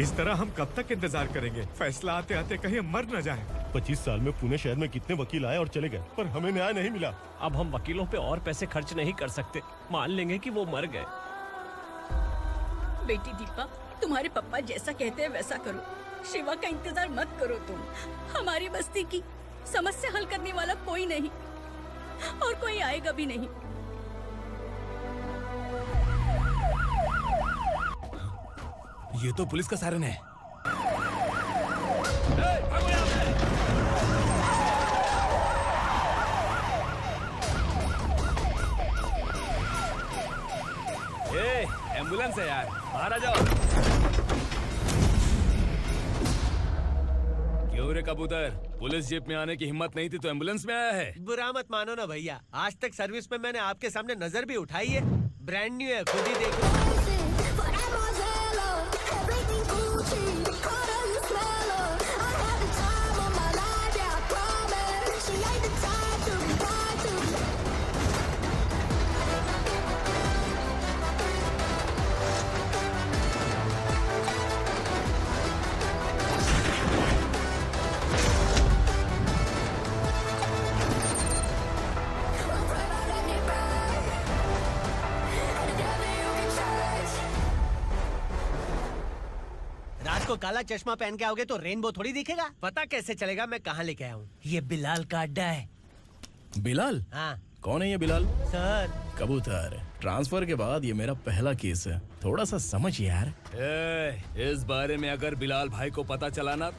इस तरह हम कब तक इंतजार करेंगे? फैसला आते आते कहीं मर न जाए। 25 साल में पुणे शहर में कितने वकील आए और चले गए, पर हमें न्याय नहीं मिला। अब हम वकीलों पे और पैसे खर्च नहीं कर सकते। मान लेंगे कि वो मर गए। बेटी दीपा, तुम्हारे पापा जैसा कहते हैं वैसा करो। शिवा का इंतजार मत करो तुम। हमारी बस्ती की समस्या हल करने वाला कोई नहीं और कोई आएगा भी नहीं। ये तो पुलिस का सायरन है। एम्बुलेंस है यार, बाहर आ जाओ। क्यों रे कबूतर, पुलिस जीप में आने की हिम्मत नहीं थी तो एम्बुलेंस में आया है? बुरा मत मानो ना भैया, आज तक सर्विस में मैंने आपके सामने नजर भी उठाई है। ब्रांड न्यू है, खुद ही देखो। रात को काला चश्मा पहन के आओगे तो रेनबो थोड़ी दिखेगा। पता कैसे चलेगा मैं कहाँ लेके आया हूँ? ये बिलाल का अड्डा है। बिलाल? हाँ कौन है ये बिलाल? सर, कबूतर, ट्रांसफर के बाद ये मेरा पहला केस है, थोड़ा सा समझ यार। इस बारे में अगर बिलाल भाई को पता चला ना।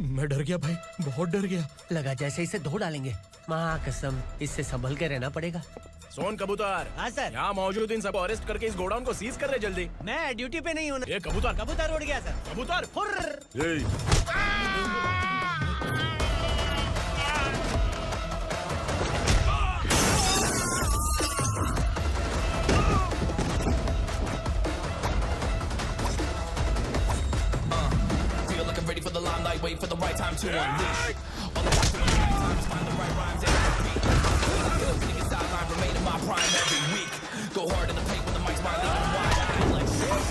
मैं डर गया भाई, बहुत डर गया। लगा जैसे इसे धो डालेंगे। माँ कसम, इससे संभल के रहना पड़ेगा। सोन कबूतर। हाँ सर। यहाँ मौजूद इन सबको अरेस्ट करके इस गोडाउन को सीज कर रहे जल्दी। मैं ड्यूटी पे नहीं हूँ। ये कबूतर। कबूतर उड़ गया सर। कबूतर। Feel like I'm ready for the limelight, wait for the right time to unleash. All I got to do is find the right rhymes and beat. Niggas sideline remain in my prime every week. Go hard in the paint when the mic's my lead. Wide eye like shit.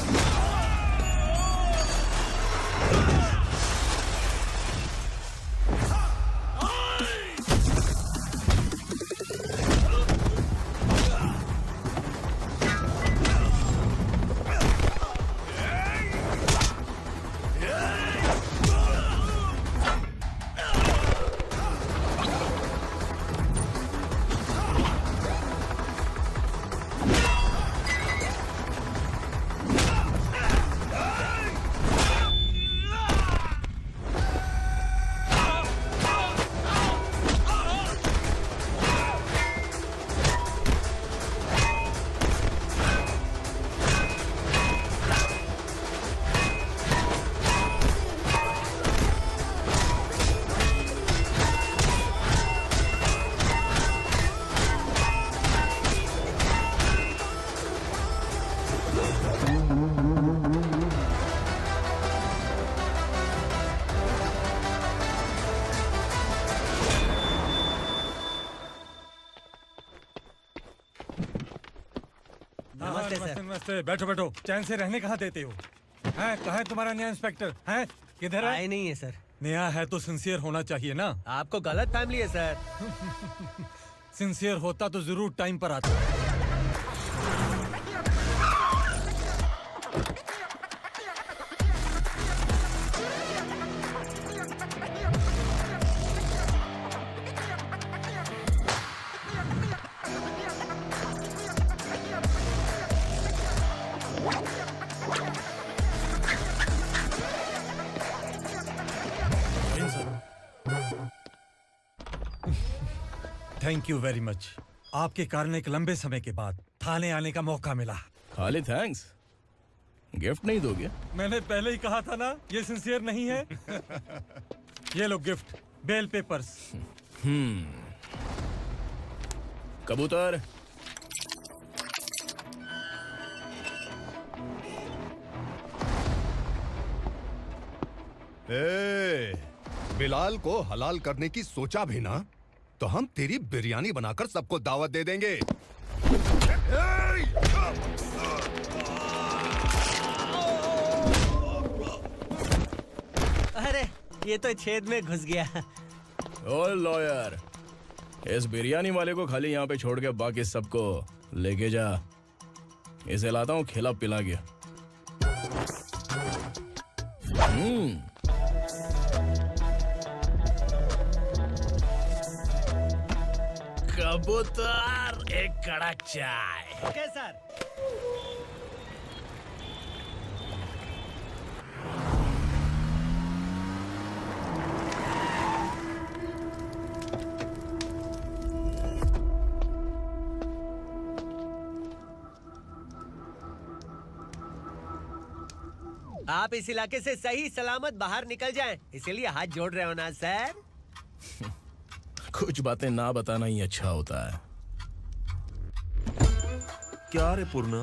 नमस्ते, बैठो बैठो। चैन से रहने कहाँ देते हो? हैं, कहाँ है तुम्हारा नया इंस्पेक्टर? हैं, किधर है? आए नहीं है सर। नया है तो सिंसियर होना चाहिए ना। आपको गलत फैमिली है सर। सिंसियर होता तो जरूर टाइम पर आता। Thank you very much. आपके कारण एक लंबे समय के बाद थाने आने का मौका मिला। खाली थैंक्स, गिफ्ट नहीं दोगे? मैंने पहले ही कहा था ना, ये सिंसियर नहीं है। ये लो गिफ्ट, बेल पेपर्स। कबूतर, बिलाल को हलाल करने की सोचा भी ना तो हम तेरी बिरयानी बनाकर सबको दावत दे देंगे। अरे ये तो छेद में घुस गया। ओ लॉयर, इस बिरयानी वाले को खाली यहाँ पे छोड़ के बाकी सबको लेके जा। इसे लाता हूँ खिला पिला के। कबूतर, एक कड़क चाय। Okay sir. आप इस इलाके से सही सलामत बाहर निकल जाएं, इसीलिए हाथ जोड़ रहे हो ना सर। कुछ बातें ना बताना ही अच्छा होता है। क्या रे पूर्णा,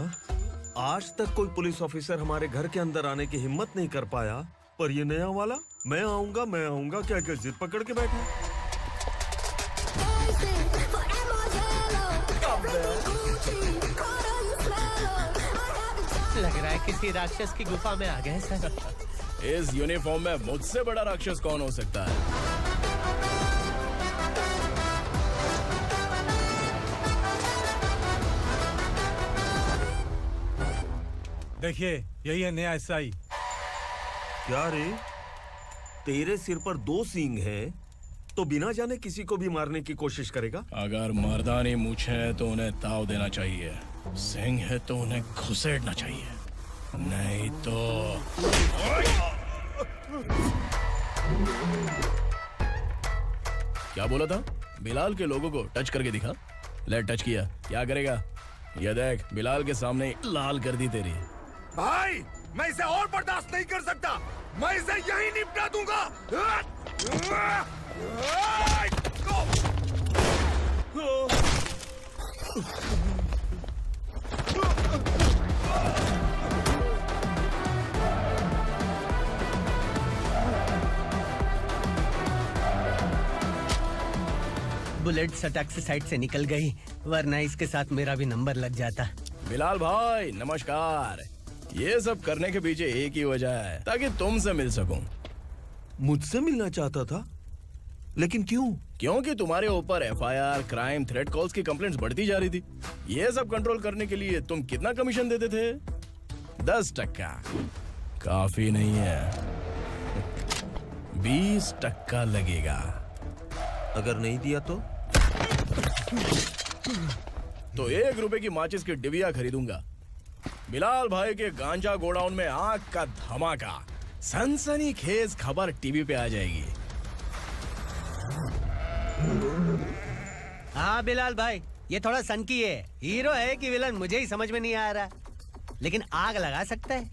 आज तक कोई पुलिस ऑफिसर हमारे घर के अंदर आने की हिम्मत नहीं कर पाया, पर ये नया वाला मैं आऊंगा क्या क्या जिद पकड़ के बैठा। लग रहा है किसी राक्षस की गुफा में आ गए सर। इस यूनिफॉर्म में मुझसे बड़ा राक्षस कौन हो सकता है? देखिए यही है नया एसआई। क्या रे, तेरे सिर पर 2 सींग है तो बिना जाने किसी को भी मारने की कोशिश करेगा? अगर मर्दानी मूछें है तो उन्हें ताव देना चाहिए, सिंह है तो उन्हें घुसेड़ना चाहिए, नहीं तो। क्या बोला था? बिलाल के लोगों को टच करके दिखा। ले टच किया, क्या करेगा? ये देख, बिलाल के सामने ही लाल कर दी तेरी। भाई, मैं इसे और बर्दाश्त नहीं कर सकता। मैं इसे यहीं निपटा दूंगा। बुलेट सटक से साइड से निकल गई, वरना इसके साथ मेरा भी नंबर लग जाता। बिलाल भाई नमस्कार। ये सब करने के पीछे एक ही वजह है, ताकि तुमसे मिल सकूं। मुझसे मिलना चाहता था, लेकिन क्यों? क्योंकि तुम्हारे ऊपर एफआईआर, क्राइम, थ्रेट कॉल्स की कंप्लेंट्स बढ़ती जा रही थी। ये सब कंट्रोल करने के लिए तुम कितना कमीशन देते थे? 10%। काफी नहीं है, 20% लगेगा। अगर नहीं दिया तो 1 रुपए की माचिस की डिबिया खरीदूंगा। बिलाल भाई के गांजा गोडाउन में आग का धमाका, सनसनीखेज खबर टीवी पे आ जाएगी। हाँ बिलाल भाई, ये थोड़ा सनकी है। हीरो है कि विलन मुझे ही समझ में नहीं आ रहा, लेकिन आग लगा सकता है।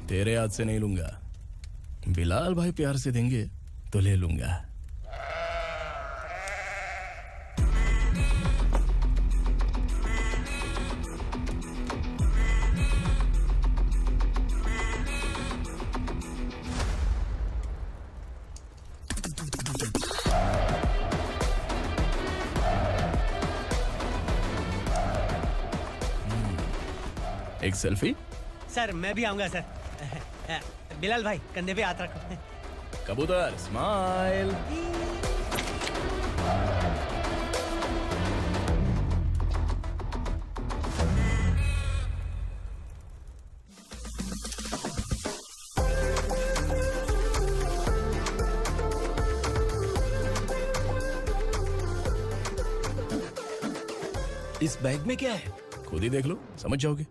तेरे हाथ से नहीं लूंगा, बिलाल भाई प्यार से देंगे तो ले लूंगा। एक सेल्फी? सर मैं भी आऊंगा सर। बिलाल भाई कंधे पे हाथ रखो। कबूतर स्माइल। इस बैग में क्या है? खुद ही देख लो, समझ जाओगे।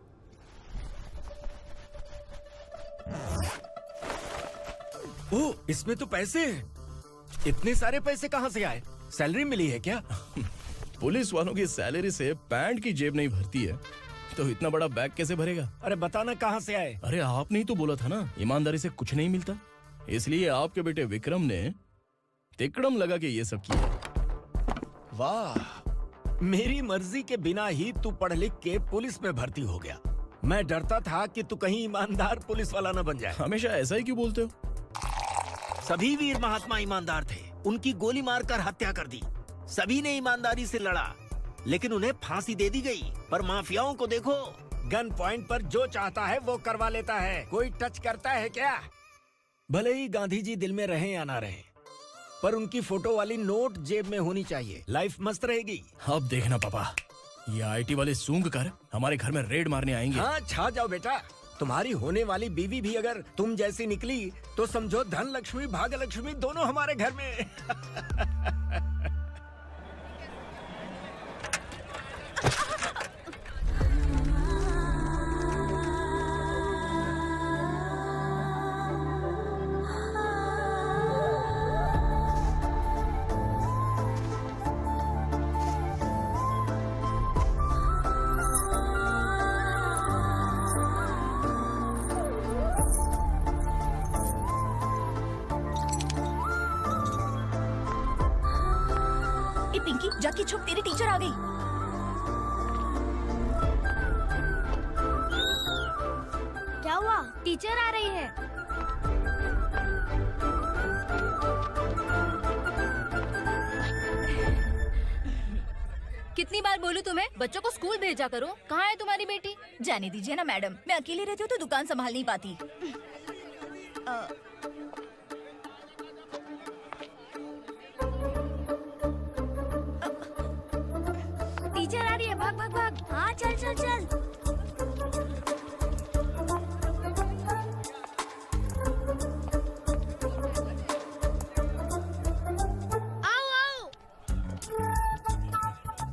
ओह, इसमें तो पैसे हैं। इतने सारे पैसे कहाँ से आए? सैलरी मिली है क्या? पुलिस वालों की सैलरी से पैंट की जेब नहीं भरती है, तो इतना बड़ा बैग कैसे भरेगा? अरे बताना कहाँ से आए? अरे आपने ही तो बोला था ना, ईमानदारी से कुछ नहीं मिलता। इसलिए आपके बेटे विक्रम ने तिकड़म लगा के ये सब किया। वाह, मेरी मर्जी के बिना ही तू पढ़ लिख के पुलिस में भर्ती हो गया। मैं डरता था कि तू कहीं ईमानदार पुलिस वाला न बन जाए। हमेशा ऐसा ही क्यों बोलते हो? सभी वीर महात्मा ईमानदार थे, उनकी गोली मारकर हत्या कर दी। सभी ने ईमानदारी से लड़ा, लेकिन उन्हें फांसी दे दी गई। पर माफियाओं को देखो, गन पॉइंट पर जो चाहता है वो करवा लेता है। कोई टच करता है क्या? भले ही गांधी जी दिल में रहे या ना रहे, पर उनकी फोटो वाली नोट जेब में होनी चाहिए। लाइफ मस्त रहेगी। अब देखना पापा, ये आईटी वाले सूंघ कर हमारे घर में रेड मारने आएंगे। हाँ, छा जाओ बेटा। तुम्हारी होने वाली बीवी भी अगर तुम जैसी निकली तो समझो धन लक्ष्मी भाग्य लक्ष्मी दोनों हमारे घर में। पिंकी, जाके छुप, तेरी टीचर आ गई। क्या हुआ? टीचर आ रही है। कितनी बार बोलूं तुम्हें, बच्चों को स्कूल भेजा करो। कहाँ है तुम्हारी बेटी? जाने दीजिए ना मैडम, मैं अकेली रहती हूँ तो दुकान संभाल नहीं पाती। टीचर आ रही है, भाग भाग भाग। हाँ, चल चल चल। आओ आओ।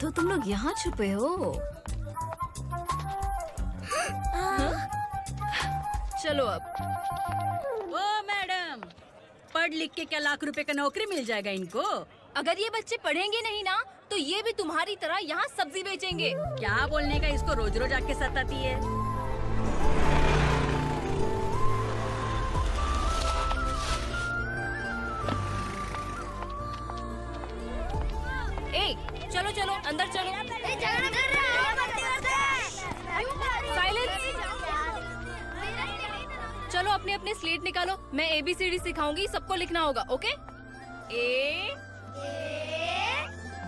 तो तुम लोग यहाँ छुपे हो? चलो अब। ओ मैडम, पढ़ लिख के क्या लाख रुपए का नौकरी मिल जाएगा इनको? अगर ये बच्चे पढ़ेंगे नहीं ना तो ये भी तुम्हारी तरह यहाँ सब्जी बेचेंगे। क्या बोलने का, इसको रोज रोज आके सताती है। ए, चलो चलो अंदर चलो। साइलेंस। चलो अपने अपने स्लेट निकालो, मैं ABCD सिखाऊंगी, सबको लिखना होगा। ओके? A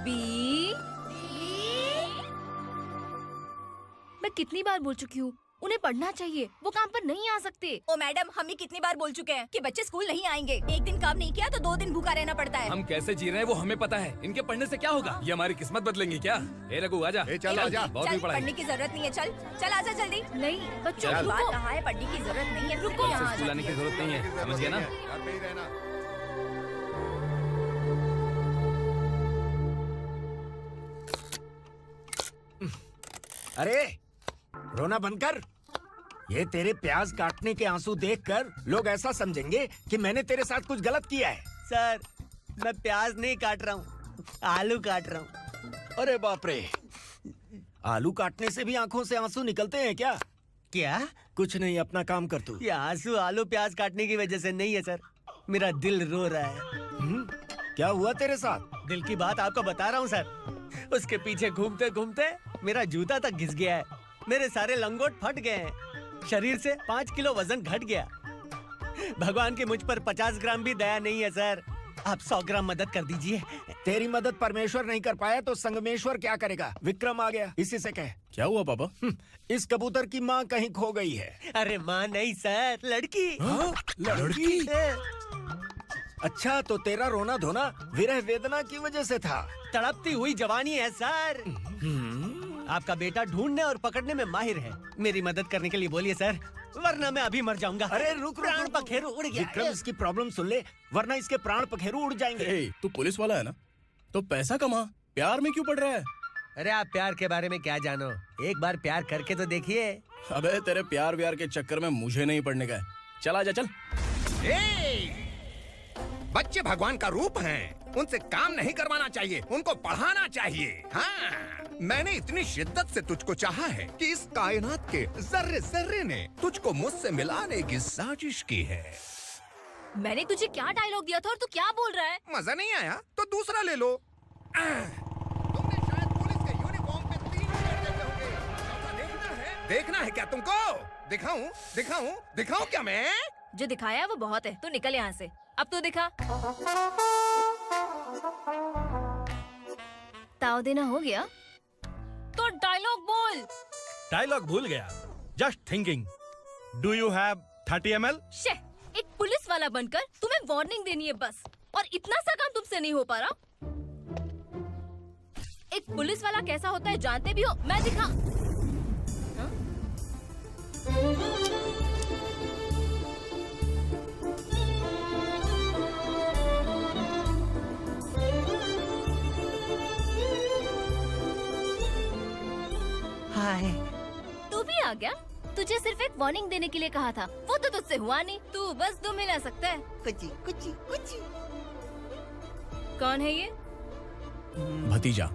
B। मैं कितनी बार बोल चुकी हूँ, उन्हें पढ़ना चाहिए, वो काम पर नहीं आ सकते। ओ मैडम, हम ही कितनी बार बोल चुके हैं कि बच्चे स्कूल नहीं आएंगे। एक दिन काम नहीं किया तो 2 दिन भूखा रहना पड़ता है। हम कैसे जी रहे हैं वो हमें पता है, इनके पढ़ने से क्या होगा? ये हमारी किस्मत बदलेंगे क्या? ए रघु आजा। चल आजा। बहुत भी पढ़ाई। पढ़ने की जरूरत नहीं है, चल चल आजा जल्दी। नहीं बच्चों चल। की बात कहाँ है, पढ़ने की जरूरत नहीं है, रुको यहाँ। स्कूल आने की जरूरत नहीं है, समझ गया ना? घर पे ही रहना। अरे रोना बंद कर। ये तेरे प्याज काटने के आंसू देखकर लोग ऐसा समझेंगे कि मैंने तेरे साथ कुछ गलत किया है। सर, मैं प्याज नहीं काट रहा हूँ, आलू काट रहा हूँ। अरे बाप रे, आलू काटने से भी आंखों से आंसू निकलते हैं क्या? क्या? कुछ नहीं, अपना काम कर तू। ये आंसू आलू प्याज काटने की वजह से नहीं है सर, मेरा दिल रो रहा है। क्या हुआ तेरे साथ? दिल की बात आपको बता रहा हूँ सर। उसके पीछे घूमते घूमते मेरा जूता तक घिस गया है, मेरे सारे लंगोट फट गए हैं, शरीर से 5 किलो वजन घट गया। भगवान की मुझ पर 50 ग्राम भी दया नहीं है सर, आप 100 ग्राम मदद कर दीजिए। तेरी मदद परमेश्वर नहीं कर पाया तो संगमेश्वर क्या करेगा? विक्रम आ गया, इसी से कह। क्या हुआ पापा? इस कबूतर की माँ कहीं खो गई है। अरे माँ नहीं सर, लड़की। लड़की? अच्छा, तो तेरा रोना धोना विरह वेदना की वजह से था। तड़पती हुई जवानी है सर। आपका बेटा ढूंढने और पकड़ने में माहिर है, मेरी मदद करने के लिए बोलिए सर, वरना मैं अभी मर जाऊंगा। अरे रुक, प्राण पखेरु उड़ गया। विक्रम, इसकी प्रॉब्लम सुन ले, वरना इसके प्राण पखेरु उड़ जाएंगे। तू पुलिस वाला है ना, तो पैसा कमा, प्यार में क्यों पड़ रहा है? अरे आप प्यार के बारे में क्या जानो, एक बार प्यार करके तो देखिए। अबे तेरे प्यार व्यार के चक्कर में मुझे नहीं पड़ने का है। चल आजा चल। बच्चे भगवान का रूप हैं, उनसे काम नहीं करवाना चाहिए, उनको पढ़ाना चाहिए। हाँ, मैंने इतनी शिद्दत से तुझको चाहा है कि इस कायनात के जर्रे जर्रे ने तुझको मुझसे मिलाने की साजिश की है। मैंने तुझे क्या डायलॉग दिया था और तू क्या बोल रहा है? मजा नहीं आया तो दूसरा ले लो। तुमने शायद पुलिस के यूनिफॉर्म पे 3 शेर देखे होंगे। चौथा देखना है क्या तुमको? दिखाऊं दिखाऊं दिखाऊं क्या मैं? जो दिखाया वो बहुत है, तू निकल यहाँ से। अब तो दिखा। ताव देना हो गया? डायलॉग बोल। डायलॉग भूल गया। Just thinking. Do you have 30 ml? शे, एक पुलिस वाला बनकर तुम्हें वार्निंग देनी है बस, और इतना सा काम तुमसे नहीं हो पा रहा। एक पुलिस वाला कैसा होता है जानते भी हो? मैं दिखा। हाँ? हाय। तू भी आ गया? तुझे सिर्फ एक वार्निंग देने के लिए कहा था, वो तो तुझसे हुआ नहीं। तू बस दुम हिला सकता है। कुची कुची कुची। कौन है ये? भतीजा।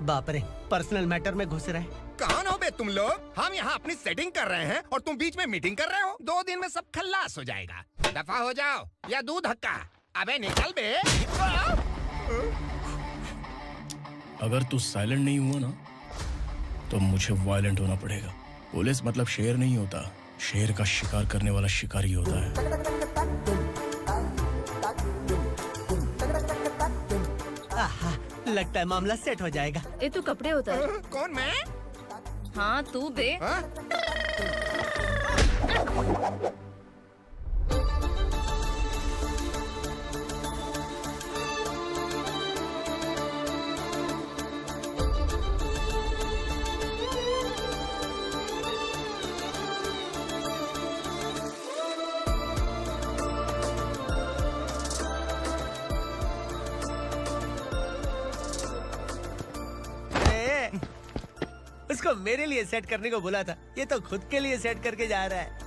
बाप रे, पर्सनल मैटर में घुस रहे। कौन हो बे तुम लोग? हम यहाँ अपनी सेटिंग कर रहे हैं और तुम बीच में मीटिंग कर रहे हो। 2 दिन में सब खल्लास हो जाएगा। दफा हो जाओ या दूध हक्का। अबे निकल बे। अगर तू साइलेंट नहीं हुआ ना तो मुझे वायलेंट होना पड़ेगा। पुलिस मतलब शेर नहीं होता, शेर का शिकार करने वाला शिकारी होता है। आहा, लगता है मामला सेट हो जाएगा। ये तू कपड़े उतार। कौन मैं? हाँ तू बे। उसको मेरे लिए सेट करने को बोला था, ये तो खुद के लिए सेट करके जा रहा है।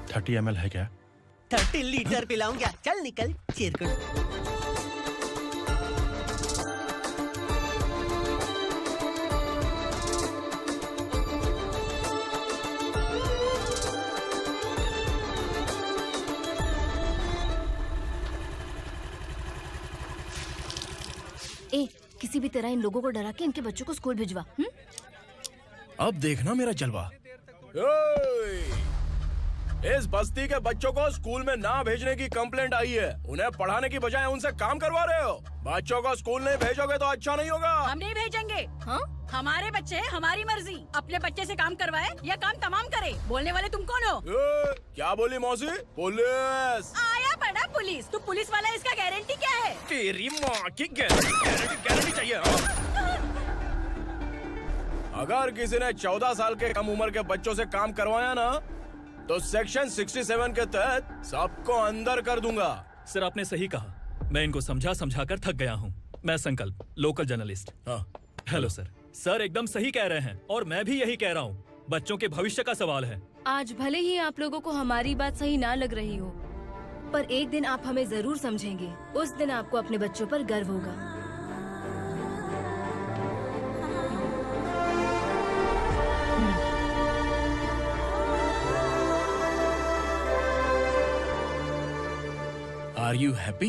30 ml है क्या? 30 लीटर पिलाऊं क्या? चल निकल चिरकुट। ए, किसी भी तरह इन लोगों को डरा के इनके बच्चों को स्कूल भिजवा। अब देखना मेरा जलवा। इस बस्ती के बच्चों को स्कूल में ना भेजने की कंप्लेंट आई है। उन्हें पढ़ाने की बजाय उनसे काम करवा रहे हो। बच्चों को स्कूल नहीं भेजोगे तो अच्छा नहीं होगा। हम नहीं भेजेंगे। हाँ? हमारे बच्चे हमारी मर्जी। अपने बच्चे से काम करवाए या काम तमाम करे। बोलने वाले तुम कौन हो? क्या बोली मौसी? पुलिस आया बड़ा पुलिस। तू पुलिस वाला, इसका गारंटी क्या है? तेरी माँ की गारंटी चाहिए। अगर किसी ने 14 साल के कम उम्र के बच्चों से काम करवाया ना तो सेक्शन 67 के तहत सबको अंदर कर दूंगा। सर आपने सही कहा। मैं इनको समझा कर थक गया हूँ। मैं संकल्प, लोकल जर्नलिस्ट। हाँ। Hello sir. सर एकदम सही कह रहे हैं और मैं भी यही कह रहा हूँ। बच्चों के भविष्य का सवाल है। आज भले ही आप लोगों को हमारी बात सही ना लग रही हो, पर एक दिन आप हमें जरूर समझेंगे। उस दिन आपको अपने बच्चों पर गर्व होगा। Are you happy?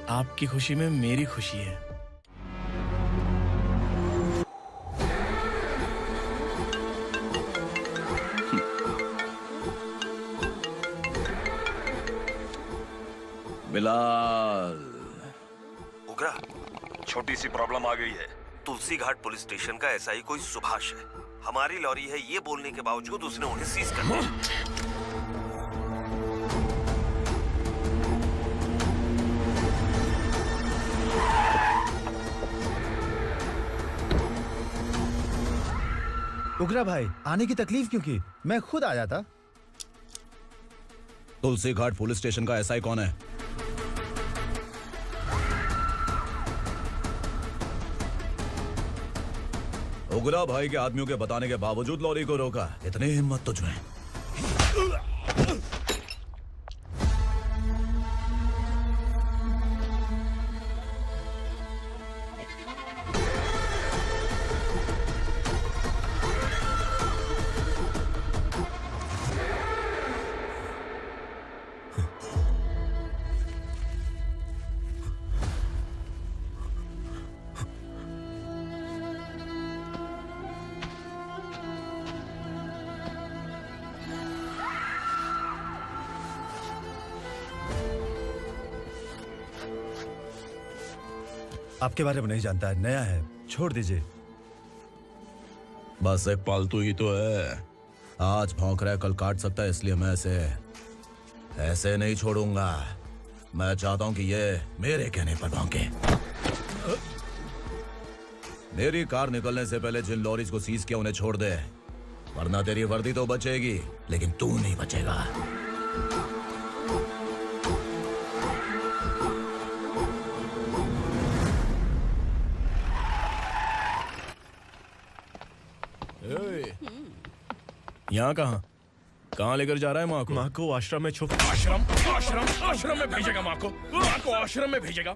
आपकी खुशी में मेरी खुशी है। बिलाल। उगरा, छोटी सी प्रॉब्लम आ गई है। तुलसी घाट पुलिस स्टेशन का ऐसा ही कोई सुभाष है। हमारी लॉरी है ये बोलने के बावजूद उसने उन्हें सीज कर दिया। उगरा भाई, आने की तकलीफ क्यों की? मैं खुद आ जाता। तुलसी घाट पुलिस स्टेशन का एसआई कौन है? उगरा भाई के आदमियों के बताने के बावजूद लॉरी को रोका। इतनी हिम्मत तुझमें? आपके बारे में नहीं जानता है, नया है, छोड़ दीजिए। बस एक पालतू ही तो है। आज भौंक रहा है, कल काट सकता है, इसलिए मैं ऐसे नहीं छोड़ूंगा। मैं चाहता हूं कि ये मेरे कहने पर भौंके। मेरी कार निकलने से पहले जिन लॉरीज को सीज किया उन्हें छोड़ दे, वरना तेरी वर्दी तो बचेगी लेकिन तू नहीं बचेगा। यहाँ कहाँ लेकर जा रहा है माँ को? माँ को आश्रम में छुप। आश्रम में भेजेगा माँ को आश्रम में भेजेगा।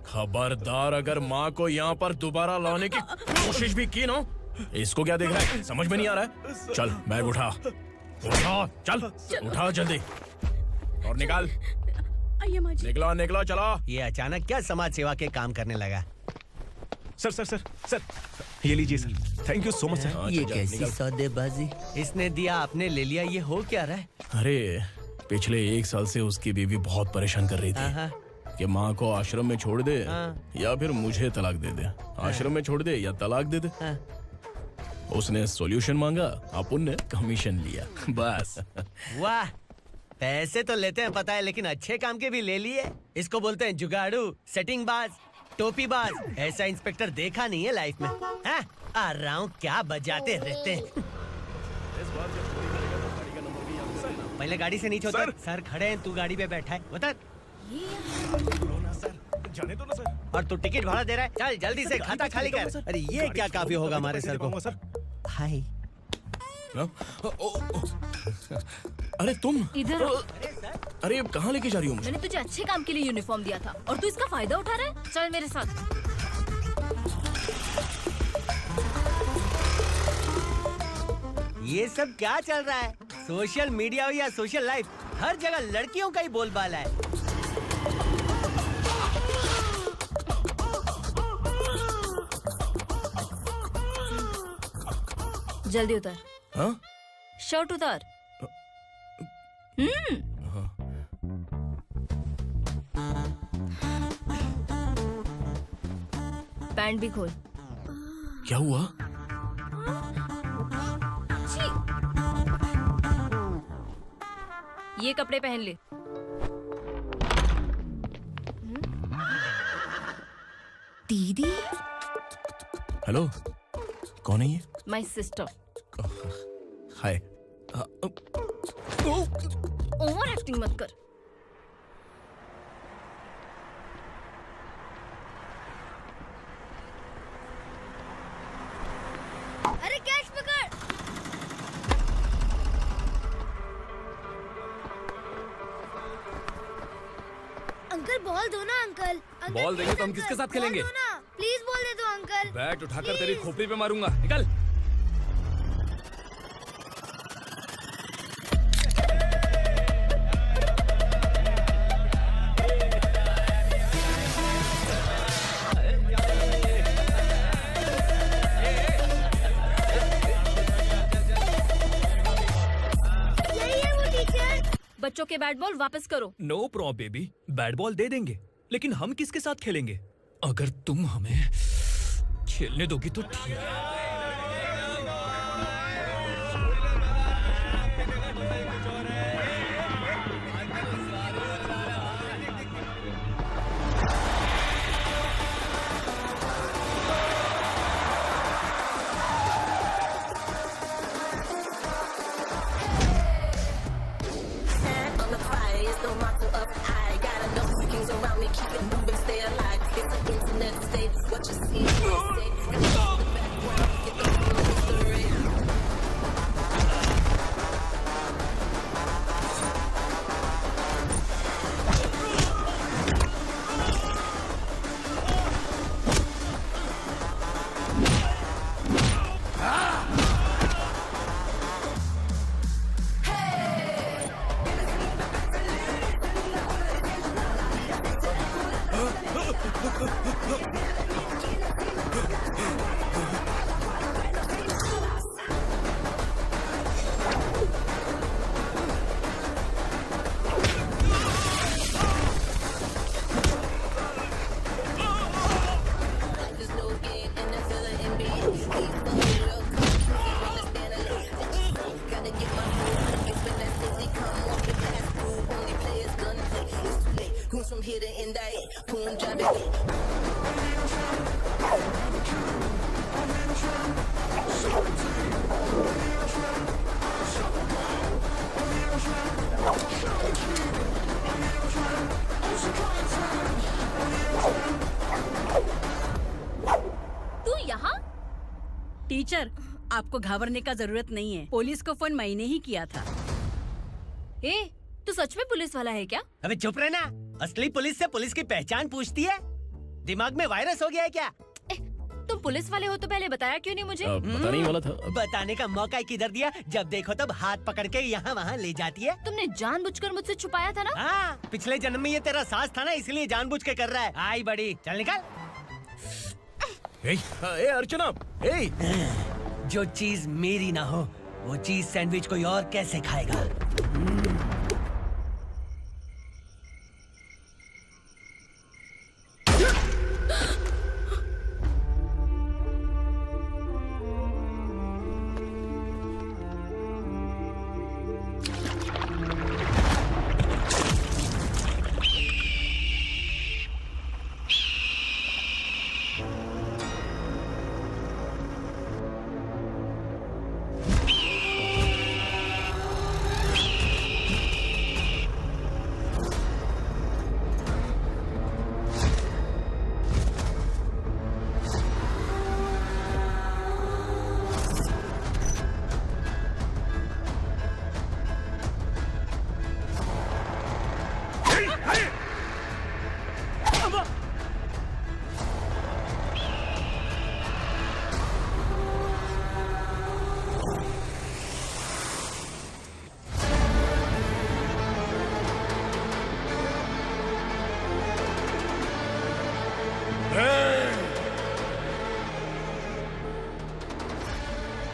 खबरदार, अगर माँ को यहाँ पर दोबारा लाने की कोशिश भी की ना, इसको क्या देख रहा है? समझ में नहीं आ रहा है? चल बैग उठा, चल उठा जल्दी और निकाल। निकला चला। ये अचानक क्या समाज सेवा के काम करने लगा? सर ये लीजिए sir. Thank you so much sir. ये कैसी सौदेबाजी? इसने दिया, आपने ले लिया, ये हो क्या रहा है? अरे पिछले 1 साल से उसकी बीवी बहुत परेशान कर रही थी कि माँ को आश्रम में छोड़ दे या फिर मुझे तलाक दे दे। आश्रम में छोड़ दे या तलाक दे दे। उसने सॉल्यूशन मांगा, अपन ने कमीशन लिया, बस। वाह, पैसे तो लेते हैं पता है, लेकिन अच्छे काम के भी ले लिए। इसको बोलते हैं जुगाड़ू, सेटिंग बाज, टोपी बाज। ऐसा इंस्पेक्टर देखा नहीं है लाइफ में। हाँ? आ रहा हूँ, क्या बजाते रहते हैं। पहले गाड़ी से नीचे उतर। सर खड़े हैं, तू गाड़ी पे बैठा है, उतर। जाने दो ना सर। और तू टिकट भाड़ा दे रहा है? चल जल्दी से खाता खाली कर। अरे ये क्या काफी होगा हमारे सर को? हाय। अरे तुम इधर। अरे कहाँ लेके जा रही हो मुझे? मैंने तुझे अच्छे काम के लिए यूनिफॉर्म दिया था और तू इसका फायदा उठा रहा है। चल मेरे साथ। ये सब क्या चल रहा है? सोशल मीडिया हो या सोशल लाइफ, हर जगह लड़कियों का ही बोलबाला है। जल्दी उतर। हाँ? शर्ट उतार। पैंट भी खोल। क्या हुआ? ये कपड़े पहन ले। दीदी। हेलो, कौन है ये? My sister. Hi. Over acting मत कर। अरे कैच पकड़। अंकल बॉल दो ना अंकल। बॉल देंगे तो हम किसके साथ खेलेंगे? प्लीज बॉल दे दो अंकल। बैट उठाकर तेरी खोपड़ी पे मारूंगा, निकल। बच्चों के बैट बॉल वापस करो। No problem baby, bat ball दे देंगे, लेकिन हम किसके साथ खेलेंगे? अगर तुम हमें खेलने दोगी तो ठीक है। No motto of I gotta know the kings around me, keep it moving, stay alive. It's an internet state, what you see, say. Got the background. goons from here to Indai, Punjabi. तू यहाँ? Teacher, आपको घबराने का जरूरत नहीं है। Police को phone मैंने ही किया था। ए, तू सच में पुलिस वाला है क्या? अबे चुप रहना। असली पुलिस से पुलिस की पहचान पूछती है? दिमाग में वायरस हो गया है क्या? तुम पुलिस वाले हो तो पहले बताया क्यों नहीं मुझे? बताने ही वाला था। बताने का मौका किधर दिया? जब देखो तब हाथ पकड़ के यहाँ वहाँ ले जाती है। तुमने जानबूझकर मुझसे छुपाया था ना? हाँ, पिछले जन्म में ये तेरा सास था ना, इसलिए जानबूझ के कर रहा है। आई बड़ी, चल निकल। ए अर्चना, ए जो चीज मेरी ना हो, वो चीज सैंडविच कोई और कैसे खाएगा?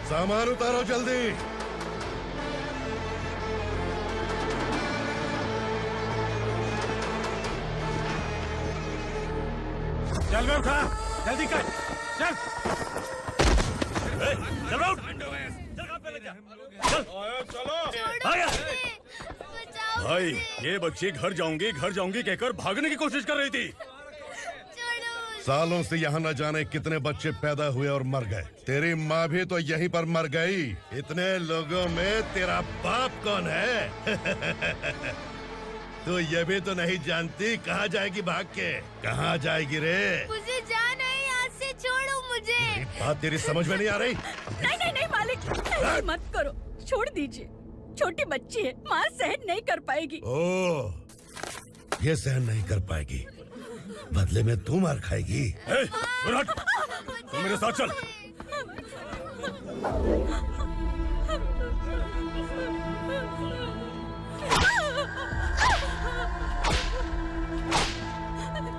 सामान उतारो जल्दी। चल बे उठा, जल्दी कर, चल। चल राउंड। चलो। भाई, ये बच्ची घर जाऊंगी कहकर भागने की कोशिश कर रही थी। सालों से यहाँ न जाने कितने बच्चे पैदा हुए और मर गए। तेरी माँ भी तो यहीं पर मर गई। इतने लोगों में तेरा बाप कौन है? तू ये भी तो नहीं जानती कहाँ जाएगी भाग के? कहाँ जाएगी रे? मुझे जाना है, यहाँ से छोड़ो मुझे। बात तेरी समझ में नहीं आ रही? नहीं मालिक, ऐसे मत करो, छोड़ दीजिए। छोटी बच्ची है, माँ सहन नहीं कर पाएगी। ओह, ये सहन नहीं कर पाएगी, बदले में तू मार खाएगी। तू मेरे साथ चल।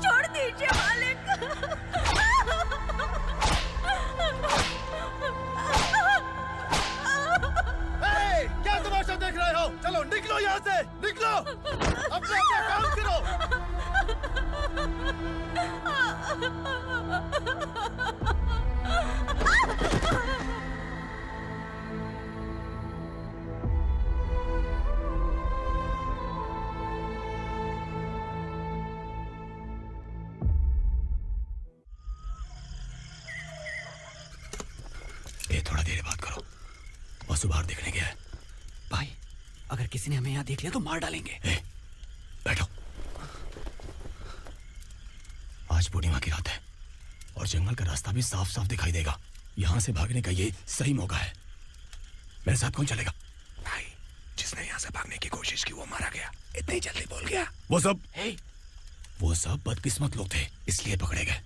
छोड़ दीजिए मालिक। क्या तमाशा देख रहे हो? चलो निकलो यहाँ से, निकलो। अपना काम करो। ये थोड़ा देर बात करो। वसु बाहर देखने गया है। भाई, अगर किसी ने हमें यहाँ देख लिया तो मार डालेंगे। बैठो। आज पूर्णिमा की रात है और जंगल का रास्ता भी साफ साफ दिखाई देगा। यहाँ से भागने का ये सही मौका है। मेरे साथ कौन चलेगा? भाई, जिसने यहाँ से भागने की कोशिश की वो मारा गया। इतनी जल्दी बोल गया। वो सब बदकिस्मत लोग थे, इसलिए पकड़े गए।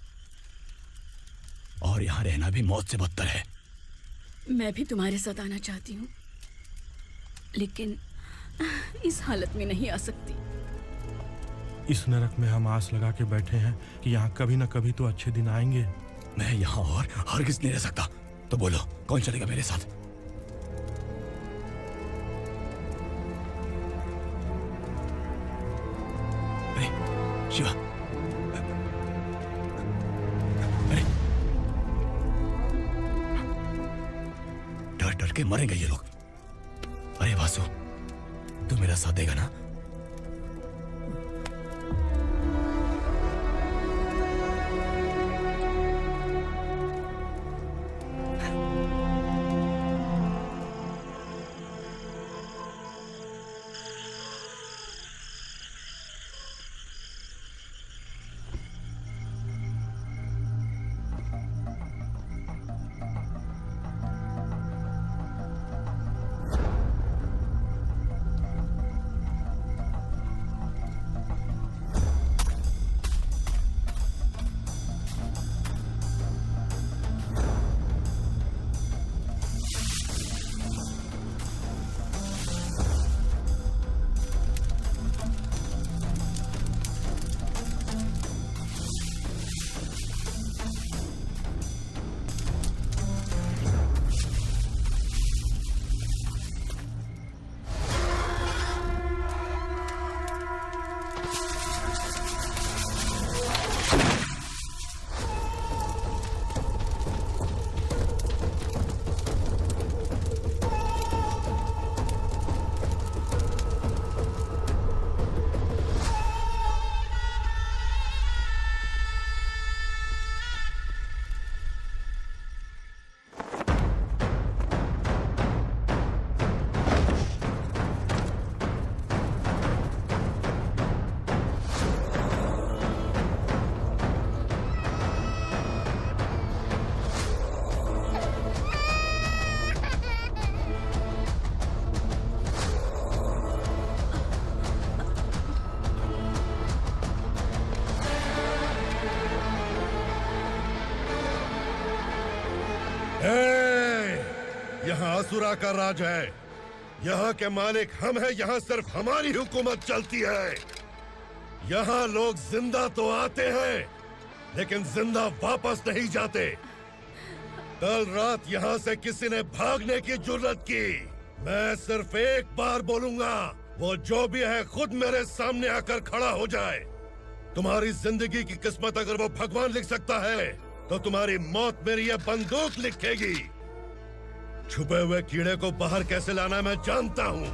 और यहाँ रहना भी मौत से बदतर है। मैं भी तुम्हारे साथ आना चाहती हूँ, लेकिन इस हालत में नहीं आ सकती। इस नरक में हम आस लगा के बैठे हैं कि यहाँ कभी न कभी तो अच्छे दिन आएंगे। मैं यहाँ और हरगिज़ नहीं रह सकता। तो बोलो, कौन चलेगा मेरे साथ? अरे शिवा, अरे डर डर के मरेंगे ये लोग। अरे वासु, तू मेरा साथ देगा ना? यहाँ असुरा का राज है। यहाँ के मालिक हम हैं, यहाँ सिर्फ हमारी हुकूमत चलती है। यहाँ लोग जिंदा तो आते हैं लेकिन जिंदा वापस नहीं जाते। कल रात यहाँ से किसी ने भागने की जुर्रत की, मैं सिर्फ एक बार बोलूंगा, वो जो भी है खुद मेरे सामने आकर खड़ा हो जाए। तुम्हारी जिंदगी की किस्मत अगर वो भगवान लिख सकता है तो तुम्हारी मौत मेरी ये बंदूक लिखेगी। छुपे हुए कीड़े को बाहर कैसे लाना मैं जानता हूँ।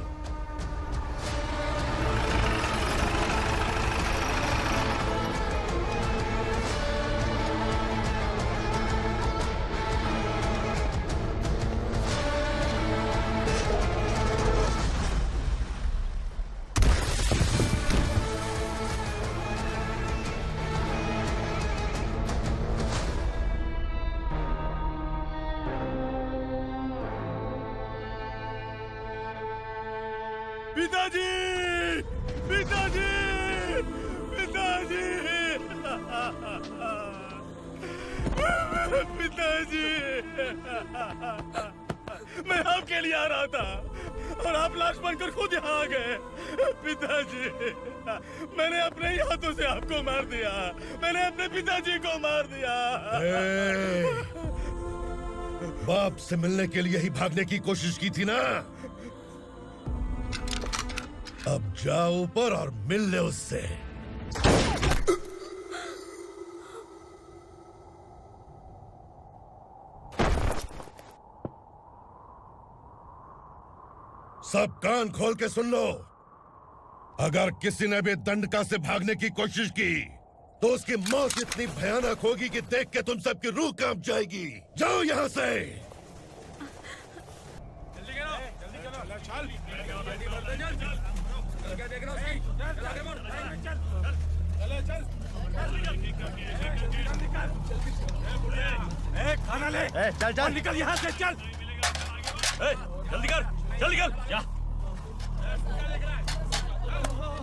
पिताजी, पिताजी, पिताजी, पिताजी, मैं आपके लिए आ रहा था और आप लाश बनकर खुद यहाँ आ गए। पिताजी, मैंने अपने ही हाथों से आपको मार दिया, मैंने अपने पिताजी को मार दिया। बाप से मिलने के लिए ही भागने की कोशिश की थी ना? अब जाओ ऊपर और मिल ले उससे। सब कान खोल के सुन लो। अगर किसी ने भी दंडका से भागने की कोशिश की तो उसकी मौत इतनी भयानक होगी कि देख के तुम सबकी रूह कांप जाएगी। जाओ यहाँ से। खाना ले। चल चल निकल यहाँ से, चल। जल्दी कर, जल्दी कर। जा।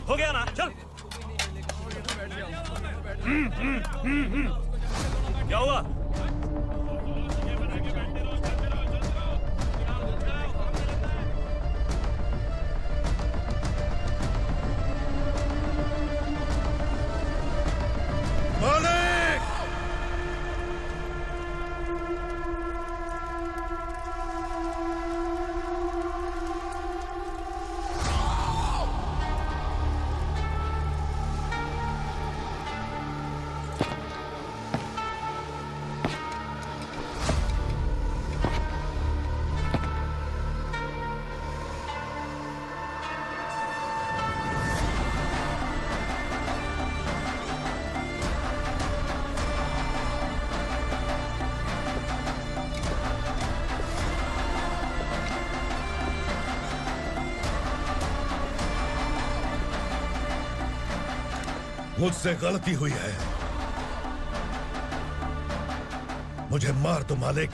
हो गया ना, चल। क्या हुआ? मुझसे गलती हुई है, मुझे मार दो मालिक।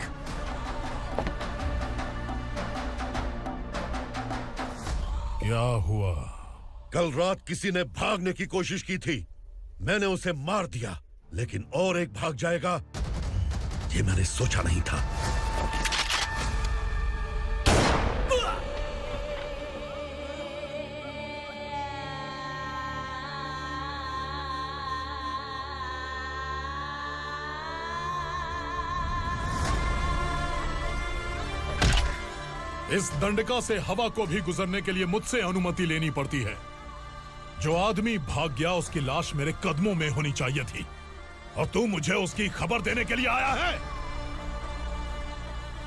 क्या हुआ? कल रात किसी ने भागने की कोशिश की थी, मैंने उसे मार दिया, लेकिन और एक भाग जाएगा ये मैंने सोचा नहीं था। इस दंडका से हवा को भी गुजरने के लिए मुझसे अनुमति लेनी पड़ती है। जो आदमी भाग गया उसकी लाश मेरे कदमों में होनी चाहिए थी, और तू मुझे उसकी खबर देने के लिए आया है।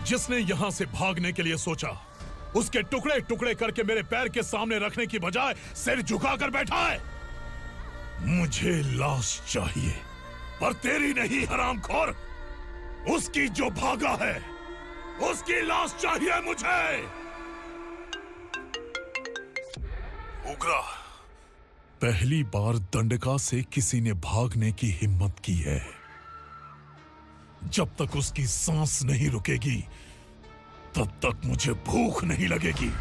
जिसने यहां से भागने के लिए सोचा उसके टुकड़े टुकड़े करके मेरे पैर के सामने रखने की बजाय सिर झुकाकर बैठा है। मुझे लाश चाहिए, पर तेरी नहीं हरामखोर, उसकी जो भागा है उसकी लाश चाहिए मुझे। उग्रा, पहली बार दंडका से किसी ने भागने की हिम्मत की है। जब तक उसकी सांस नहीं रुकेगी तब तक मुझे भूख नहीं लगेगी।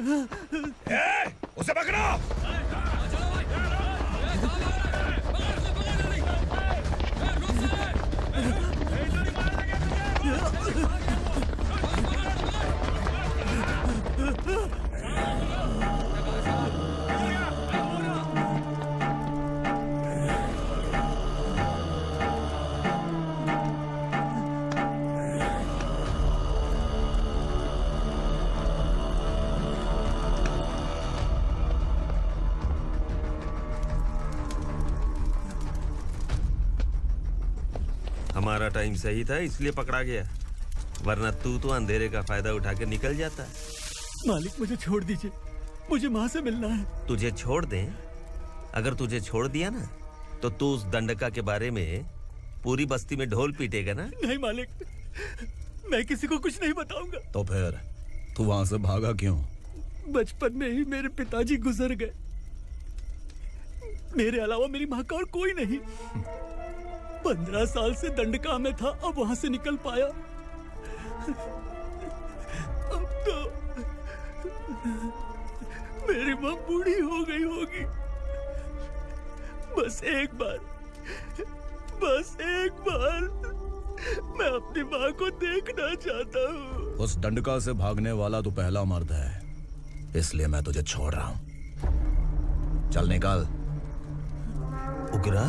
उसे पकड़ो। हमारा टाइम सही था इसलिए पकड़ा गया, वरना तू तो अंधेरे का फायदा उठा के निकल जाता। मालिक मुझे छोड़ दीजिए, मुझे माँ से मिलना है। तुझे छोड़ दें? अगर तुझे छोड़ दिया ना तो तू उस दंडका के बारे में पूरी बस्ती में ढोल पीटेगा ना। नहीं मालिक, मैं किसी को कुछ नहीं बताऊंगा। तो फिर तू वहां से भागा क्यों? बचपन में ही मेरे पिताजी गुजर गए, मेरे अलावा मेरी माँ का और कोई नहीं। 15 साल से दंडका में था, अब वहां से निकल पाया। अब तो मेरी माँ बूढ़ी हो गई होगी। बस एक बार मैं अपनी माँ को देखना चाहता हूँ। उस दंडका से भागने वाला तू पहला मर्द है, इसलिए मैं तुझे छोड़ रहा हूँ। चल निकल। उग्रा?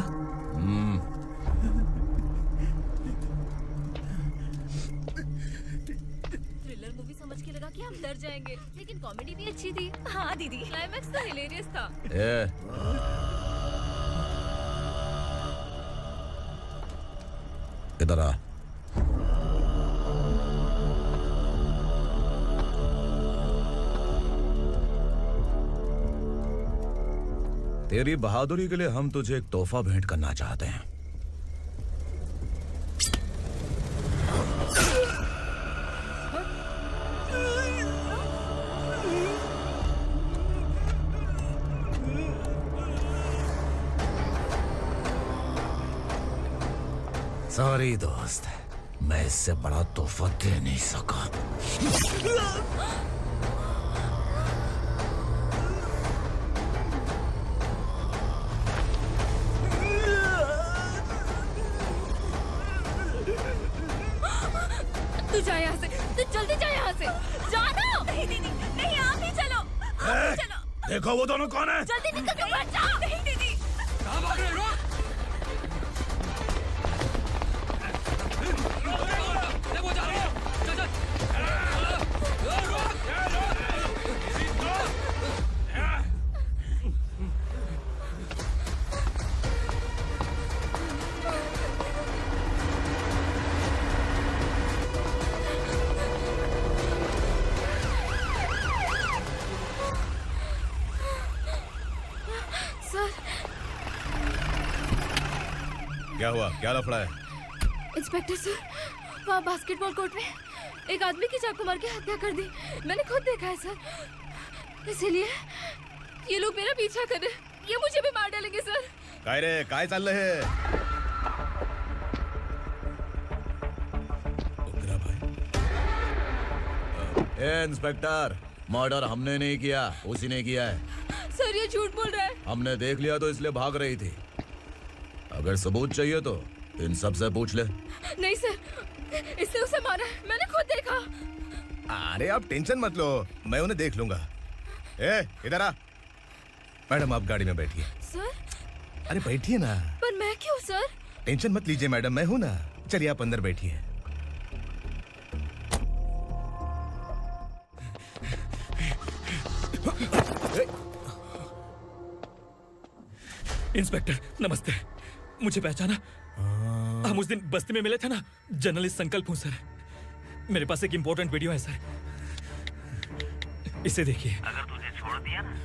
थ्रिलर मूवी समझ के लगा कि हम डर जाएंगे, लेकिन कॉमेडी भी अच्छी थी। हाँ दीदी, क्लाइमैक्स तो हिलेरियस था। इधर आ। तेरी बहादुरी के लिए हम तुझे एक तोहफा भेंट करना चाहते हैं। सॉरी दोस्त, मैं इससे बड़ा तोहफा दे नहीं सका। तू जा यहाँ से, तू जल्दी जा यहाँ से। जाना। नहीं दीदी, नहीं आप ही चलो, आप ही चलो। देखो वो दोनों कौन है? जल्दी निकल के मत जाओ। नहीं दीदी। कहाँ भाग रहे हो? क्या हुआ? क्या लफड़ा है? इंस्पेक्टर सर, वहाँ बास्केटबॉल कोर्ट में एक आदमी की चाकू मार के हत्या कर दी। मैंने खुद देखा है सर, इसीलिए ये लोग मेरा पीछा कर रहे, ये मुझे भी मार डालेंगे सर। काय रे, काय चाललंय हे? ए इंस्पेक्टर, मर्डर हमने नहीं किया, उसी ने किया है। सर ये झूठ बोल रहा है। हमने देख लिया तो इसलिए भाग रही थी। अगर सबूत चाहिए तो इन सब से पूछ ले। नहीं सर, इसने उसे मारा है, मैंने खुद देखा। अरे आप टेंशन मत लो, मैं उन्हें देख लूंगा। ए, इधर आ। मैडम आप गाड़ी में बैठिए। सर? अरे बैठिए ना। पर मैं क्यों सर? टेंशन मत लीजिए मैडम, मैं हूं ना। चलिए आप अंदर बैठिए। इंस्पेक्टर नमस्ते, मुझे पहचाना? हम उस दिन बस्ती में मिले थे ना। जर्नलिस्ट संकल्प हूँ सर। मेरे पास एक इम्पोर्टेंट वीडियो है सर, इसे देखिए। अगर तुझे छोड़ दिया ना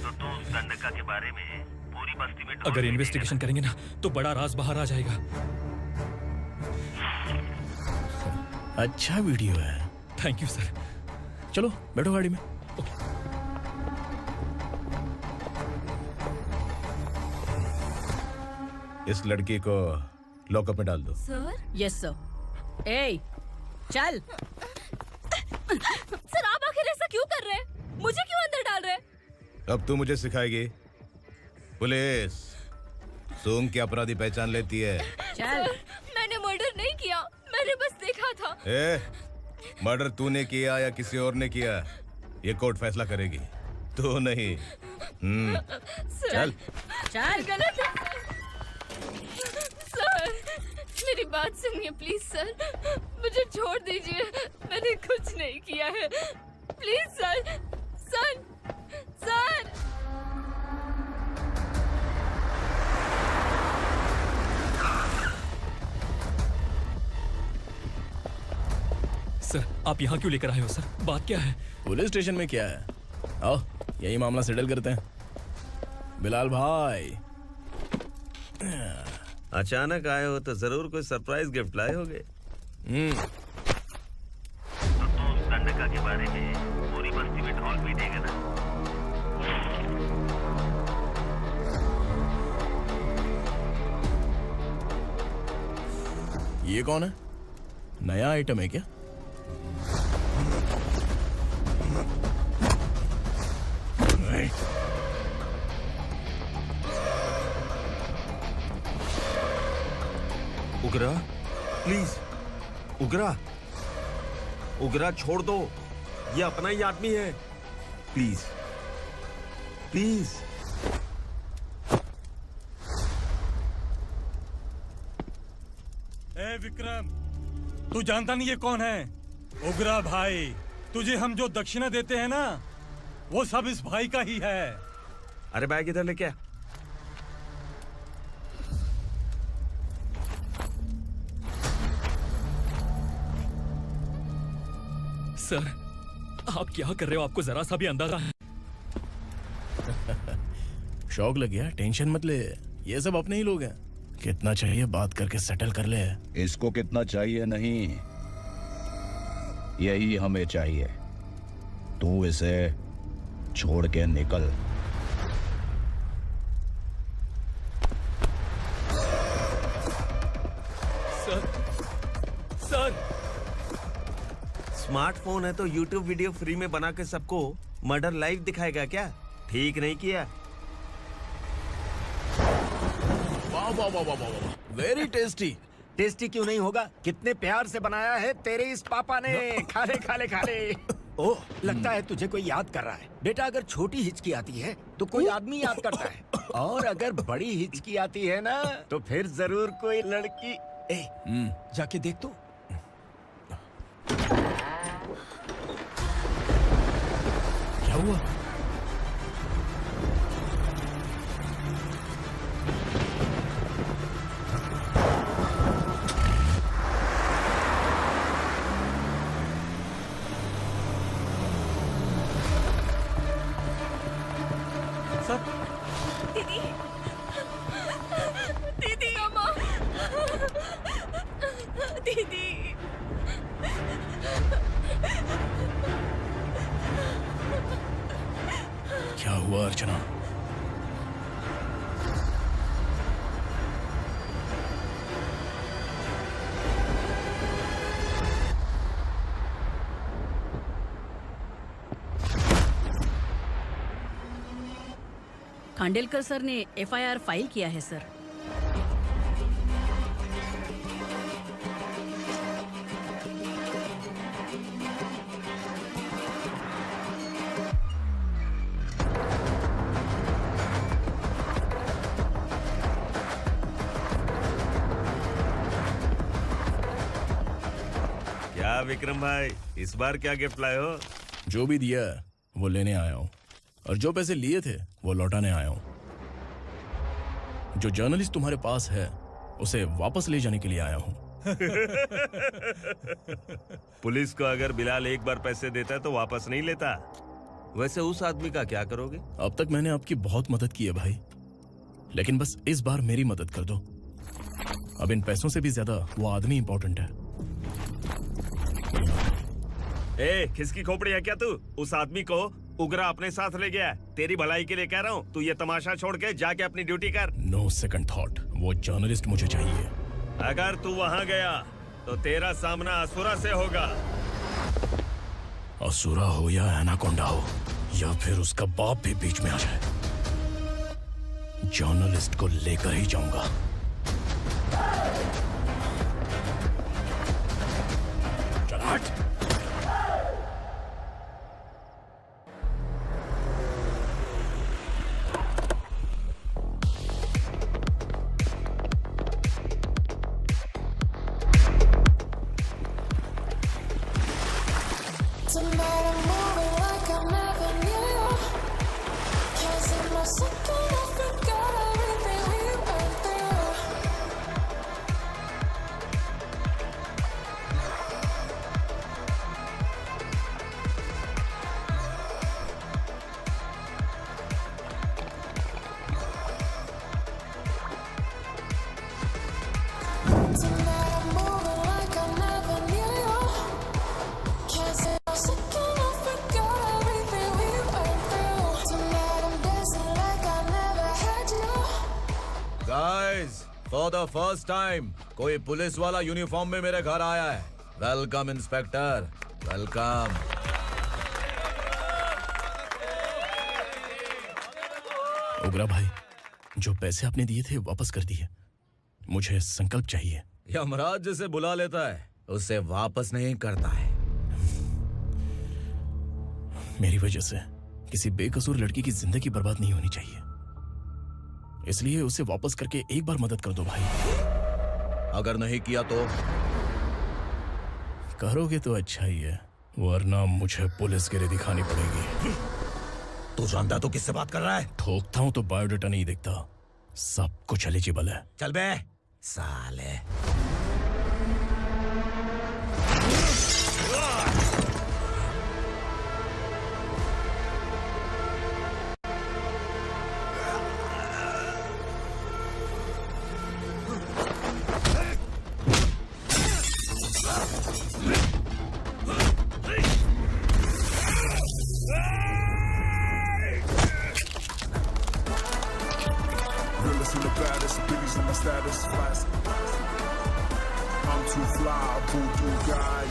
तो तू उस दंडका के बारे में पूरी बस्ती में अगर इन्वेस्टिगेशन करेंगे ना तो बड़ा राज बाहर आ जाएगा। अच्छा वीडियो है। Thank you sir. चलो बैठो गाड़ी में। इस लड़की को लॉकअप में डाल दो। सर? Yes sir. ए, चल। सर आप आखिर ऐसा क्यों कर रहे हैं? मुझे क्यों अब तू मुझे सिखाएगी? पुलिस सूंघ के अपराधी पहचान लेती है। सर, मैंने मर्डर नहीं किया, मैंने बस देखा था। मर्डर तूने किया या किसी और ने किया, ये कोर्ट फैसला करेगी, तू नहीं। चल चल। गलत है सर, मेरी बात सुनिए प्लीज सर, मुझे छोड़ दीजिए, मैंने कुछ नहीं किया है, please sir. Sir sir sir, आप यहाँ क्यों लेकर आए हो सर? बात क्या है? पुलिस स्टेशन में क्या है? आओ यही मामला सेटल करते हैं। बिलाल भाई, अचानक आए हो तो जरूर कोई सरप्राइज गिफ्ट लाए होगे। गंडका के बारे में पूरी बस्ती में ढोल पीटेगा ना। ये कौन है? नया आइटम है क्या? उगरा, प्लीज उगरा, उगरा छोड़ दो, ये अपना ही आदमी है, प्लीज प्लीज। ए विक्रम, तू जानता नहीं ये कौन है? उगरा भाई, तुझे हम जो दक्षिणा देते हैं ना, वो सब इस भाई का ही है। अरे बैग इधर लेके आ। सर, आप क्या कर रहे हो? आपको जरा सा भी अंदाजा है? शौक लग गया? टेंशन मत ले, ये सब अपने ही लोग हैं। कितना चाहिए बात करके सेटल कर ले। इसको कितना चाहिए नहीं, यही हमें चाहिए। तू इसे छोड़ के निकल। सर, सर, स्मार्टफोन है तो YouTube वीडियो फ्री में बना के सबको मर्डर लाइव दिखाएगा क्या? ठीक नहीं किया। वाह वाह वाह वाह वाह, वेरी टेस्टी। टेस्टी क्यों नहीं होगा? कितने प्यार से बनाया है तेरे इस पापा ने। खा ले खा ले खा ले। ओह, लगता है तुझे कोई याद कर रहा है। बेटा, अगर छोटी हिचकी आती है तो कोई आदमी याद करता है, और अगर बड़ी हिचकी आती है ना तो फिर जरूर कोई लड़की। जाके देख तो। क्या हुआ? दीदी, दीदी, अम्मा, दीदी। क्या हुआ अर्चना? खांडेलकर सर ने एफआईआर फाइल किया है सर। क्या विक्रम भाई, इस बार क्या गिफ्ट लाए हो? जो भी दिया है वो लेने आया हूँ, और जो पैसे लिए थे वो लौटाने आया हूँ। जो जर्नलिस्ट तुम्हारे पास है उसे वापस ले जाने के लिए आया हूँ। पुलिस को अगर बिलाल एक बार पैसे देता है तो वापस नहीं लेता। वैसे उस आदमी का क्या करोगे? अब तक मैंने आपकी बहुत मदद की है भाई, लेकिन बस इस बार मेरी मदद कर दो। अब इन पैसों से भी ज्यादा वो आदमी इंपॉर्टेंट है। ए, किसकी खोपड़ी है क्या तू? उस आदमी को उगरा अपने साथ ले गया। तेरी भलाई के लिए कह रहा हूँ, तू ये तमाशा छोड़ के जाके अपनी ड्यूटी कर। नो सेकंड थॉट, वो जर्नलिस्ट मुझे चाहिए। अगर तू वहाँ गया तो तेरा सामना असुरा से होगा। असुरा हो या एनाकोंडा हो, या फिर उसका बाप भी बीच में आ जाए, जर्नलिस्ट को लेकर ही जाऊंगा। चल हट। Tonight I'm moving like I never knew. Can't see my second, I forgot everything we went through. Tonight I'm moving like I never knew. Can't see my second, I forgot everything we went through. Tonight I'm dancing like I never had you. Guys, for the first time कोई police वाला uniform में मेरे घर आया है। Welcome inspector, welcome. उग्रा भाई, जो पैसे आपने दिए थे वापस कर दिए। मुझे संकल्प चाहिए। यमराज जिसे बुला लेता है उसे वापस नहीं करता है। मेरी वजह से किसी बेकसूर लड़की की जिंदगी बर्बाद नहीं होनी चाहिए, इसलिए उसे वापस करके एक बार मदद कर दो भाई। अगर नहीं किया तो करोगे तो अच्छा ही है, वरना मुझे पुलिसगिरी दिखानी पड़ेगी। तू जानता तो किससे बात कर रहा है? ठोकता हूं तो बायोडाटा नहीं दिखता, सब कुछ एलिजिबल है। चल बे साले। Realest and the baddest, biggies in my status. I'm too fly, voodoo guy.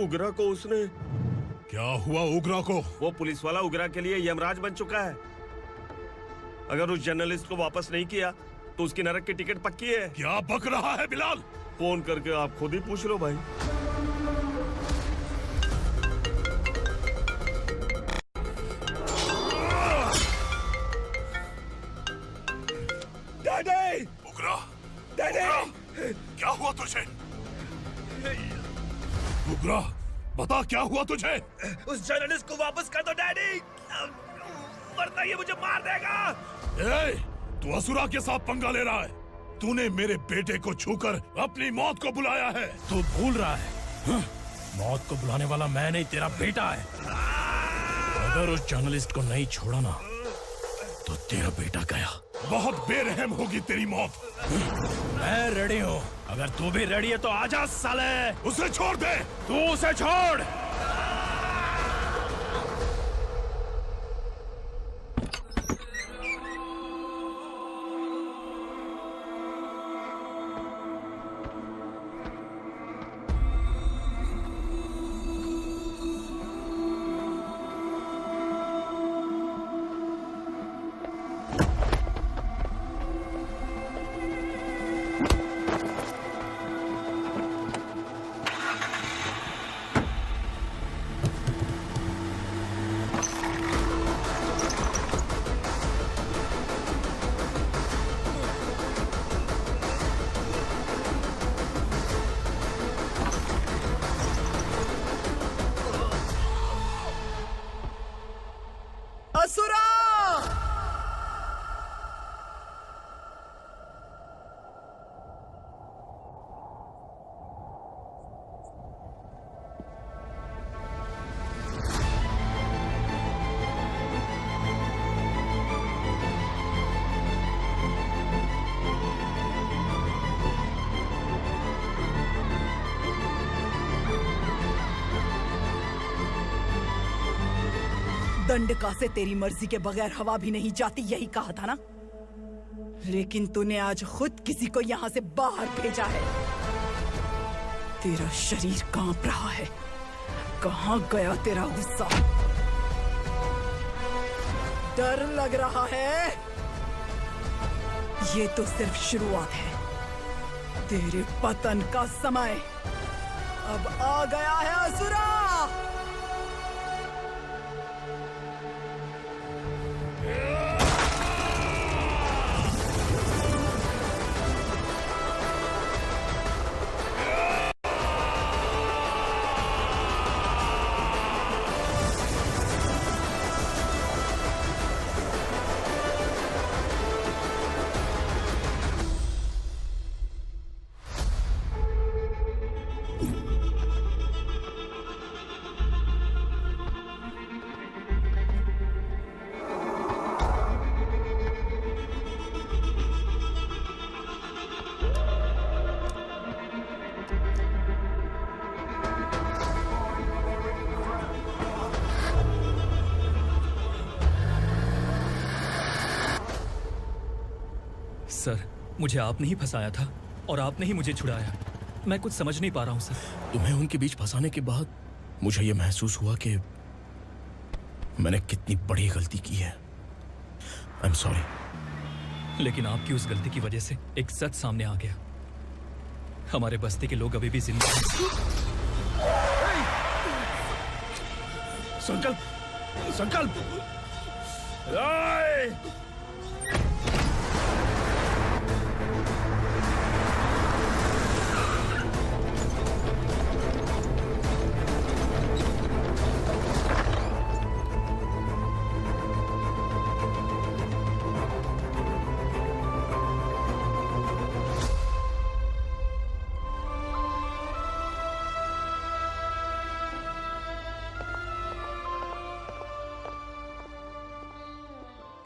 उगरा को उसने। क्या हुआ उगरा को? वो पुलिस वाला उगरा के लिए यमराज बन चुका है। अगर उस जर्नलिस्ट को वापस नहीं किया तो उसकी नरक की टिकट पक्की है। क्या बक रहा है बिलाल? फोन करके आप खुद ही पूछ लो भाई। डैडी! उगरा! डैडी! क्या हुआ तुझे? उगरा, बता क्या हुआ तुझे? उस जर्नलिस्ट को वापस कर दो डैडी, वरना ये मुझे मार देगा। ए, तू असुरा के साथ पंगा ले रहा है। तूने मेरे बेटे को छूकर अपनी मौत को बुलाया है। तू भूल रहा है, मौत को बुलाने वाला मैं नहीं, तेरा बेटा है। अगर उस जर्नलिस्ट को नहीं छोड़ा ना तो तेरा बेटा गया। बहुत बेरहम होगी तेरी मौत। मैं रेडी हूँ, अगर तू भी रेडी है तो आजा साले। उसे छोड़ दे। तू उसे छोड़। असुरा! दंडका से तेरी मर्जी के बगैर हवा भी नहीं जाती, यही कहा था ना? लेकिन तूने आज खुद किसी को यहाँ से बाहर भेजा है। तेरा शरीर कांप रहा है। कहाँ गया तेरा गुस्सा? डर लग रहा है? ये तो सिर्फ शुरुआत है। तेरे पतन का समय अब आ गया है असुरा। सर, मुझे आपने ही फंसाया था और आपने ही मुझे छुड़ाया। मैं कुछ समझ नहीं पा रहा हूँ सर। तुम्हें उनके बीच फंसाने के बाद मुझे यह महसूस हुआ कि मैंने कितनी बड़ी गलती की है। I am sorry. लेकिन आपकी उस गलती की वजह से एक सच सामने आ गया। हमारे बस्ती के लोग अभी भी जिंदा हैं। संकल्प, संकल्प।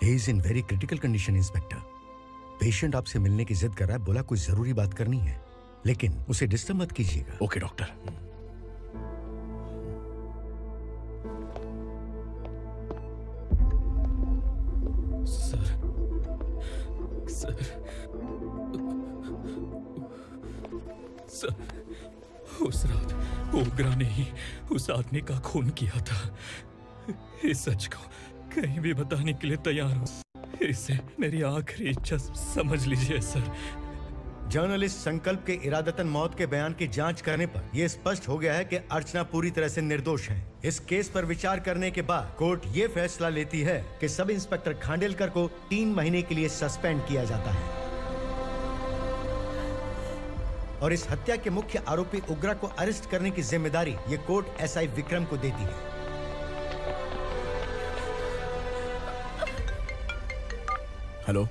He is in very critical condition, inspector. Patient आपसे मिलने की जिद कर रहा है, बोला कोई जरूरी बात करनी है, लेकिन उसे डिस्टर्ब मत कीजिएगा। Okay doctor. सर, उस रात ओग्रा ने ही उस आदमी का खून किया था। इस सच को कहीं भी बताने के लिए तैयार हूँ। इसे मेरी आखिरी इच्छा समझ लीजिए सर। जर्नलिस्ट संकल्प के इरादतन मौत के बयान की जांच करने पर यह स्पष्ट हो गया है कि अर्चना पूरी तरह से निर्दोष है। इस केस पर विचार करने के बाद कोर्ट ये फैसला लेती है कि सब इंस्पेक्टर खांडेलकर को 3 महीने के लिए सस्पेंड किया जाता है और इस हत्या के मुख्य आरोपी उग्रा को अरेस्ट करने की जिम्मेदारी ये कोर्ट एसआई विक्रम को देती है। हेलो,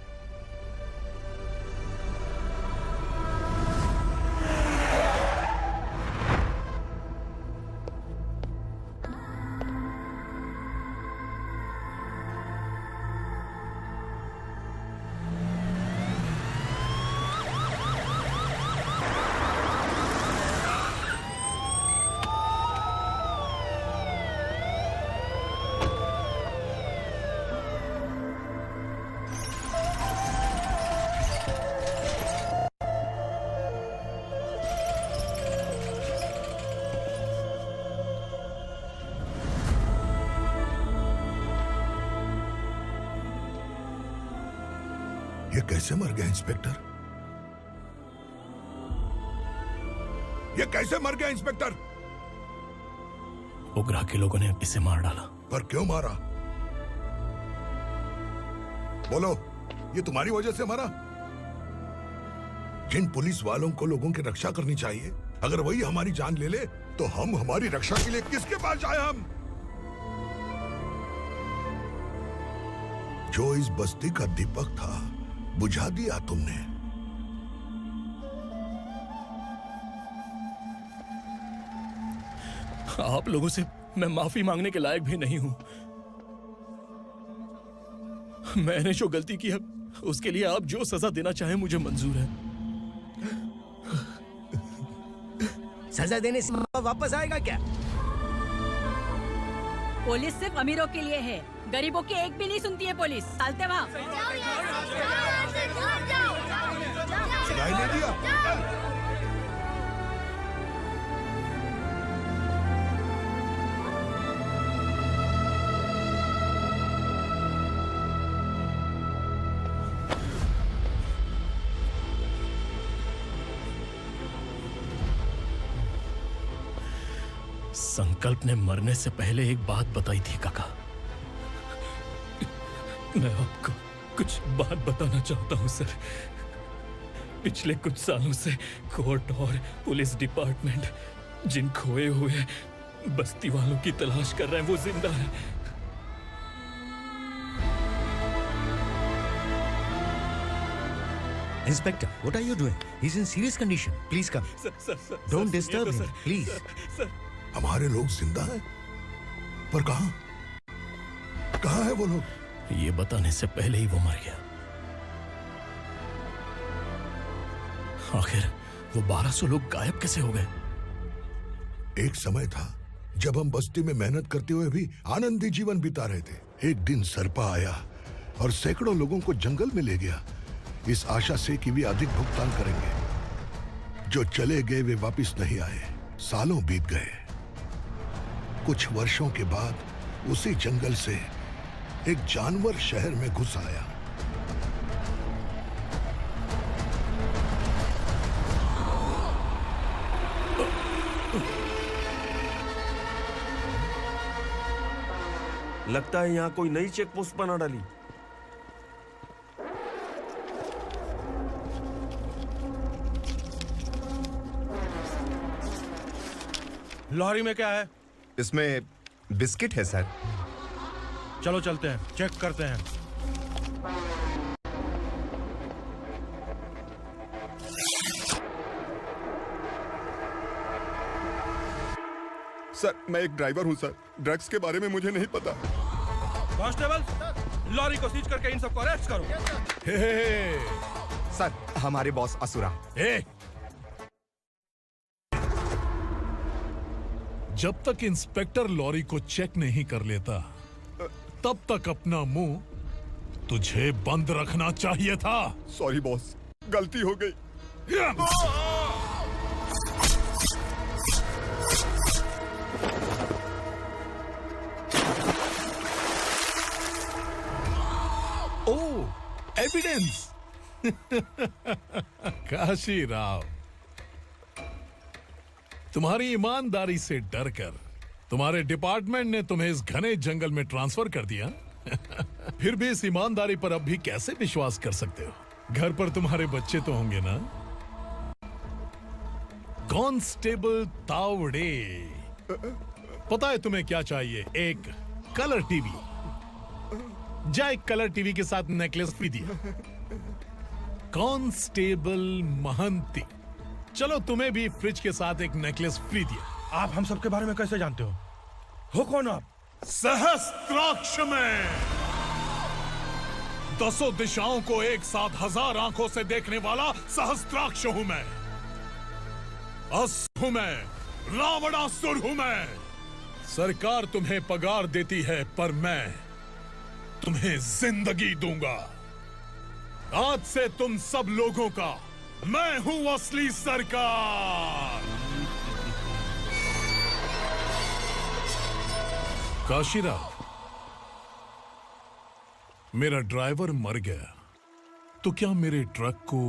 ये कैसे मर गया इंस्पेक्टर? ये कैसे मर गया इंस्पेक्टर? ओग्रा के लोगों ने इसे मार डाला। पर क्यों मारा? बोलो, ये तुम्हारी वजह से मरा? जिन पुलिस वालों को लोगों की रक्षा करनी चाहिए, अगर वही हमारी जान ले ले तो हम हमारी रक्षा के लिए किसके पास जाए? हम जो इस बस्ती का दीपक था बुझा दिया तुमने। आप लोगों से मैं माफी मांगने के लायक भी नहीं हूं। मैंने जो गलती की है उसके लिए आप जो सजा देना चाहें मुझे मंजूर है। सजा देने से वापस आएगा क्या? पुलिस सिर्फ अमीरों के लिए है, गरीबों की एक भी नहीं सुनती है पुलिस। चलते वहाँ। सुनाई नहीं दिया? संकल्प ने मरने से पहले एक बात बताई थी काका। मैं आपको कुछ बात बताना चाहता हूं सर। पिछले कुछ सालों से कोर्ट और पुलिस डिपार्टमेंट जिन खोए हुए बस्ती वालों की तलाश कर रहे हैं वो जिंदा है। Inspector, what are you doing? He's in serious condition. Please come. Sir, Don't disturb him, please. हमारे लोग जिंदा हैं? पर कहां? कहां है वो लोग? ये बताने से पहले ही वो मर गया। आखिर वो 1200 लोग गायब कैसे हो गए? एक समय था जब हम बस्ती में मेहनत करते हुए भी आनंदी जीवन बिता रहे थे। एक दिन सरपा आया और सैकड़ों लोगों को जंगल में ले गया, इस आशा से कि वे अधिक भुगतान करेंगे। जो चले गए वे वापस नहीं आए। सालों बीत गए। कुछ वर्षों के बाद उसी जंगल से एक जानवर शहर में घुस आया। लगता है यहाँ कोई नई चेक पोस्ट बना डाली। लॉरी में क्या है? इसमें बिस्किट है सर। चलो चलते हैं, चेक करते हैं। सर, मैं एक ड्राइवर हूं सर। ड्रग्स के बारे में मुझे नहीं पता। कांस्टेबल, लॉरी को सीज करके इन सबको अरेस्ट करो। सर, हमारे बॉस असुरा। जब तक इंस्पेक्टर लॉरी को चेक नहीं कर लेता तब तक अपना मुंह तुझे बंद रखना चाहिए था। सॉरी बॉस, गलती हो गई। ओह, एविडेंस। काशी राव, तुम्हारी ईमानदारी से डरकर तुम्हारे डिपार्टमेंट ने तुम्हें इस घने जंगल में ट्रांसफर कर दिया। फिर भी इस ईमानदारी पर अब भी कैसे विश्वास कर सकते हो? घर पर तुम्हारे बच्चे तो होंगे ना? कांस्टेबल तावड़े, पता है तुम्हें क्या चाहिए? एक कलर टीवी। जा एक कलर टीवी के साथ नेकलेस भी दिया। कांस्टेबल महंती, चलो तुम्हें भी फ्रिज के साथ एक नेकलेस फ्री दिया। आप हम सबके बारे में कैसे जानते हो कौन आप? सहस्त्राक्ष में 10 दिशाओं को एक साथ 1000 आंखों से देखने वाला सहस्त्राक्ष हूं मैं। असुर हूं मैं, रावणासुर हूं मैं। सरकार तुम्हें पगार देती है, पर मैं तुम्हें जिंदगी दूंगा। आज से तुम सब लोगों का मैं हूं असली सरकार। काशीराव, मेरा ड्राइवर मर गया, तो क्या मेरे ट्रक को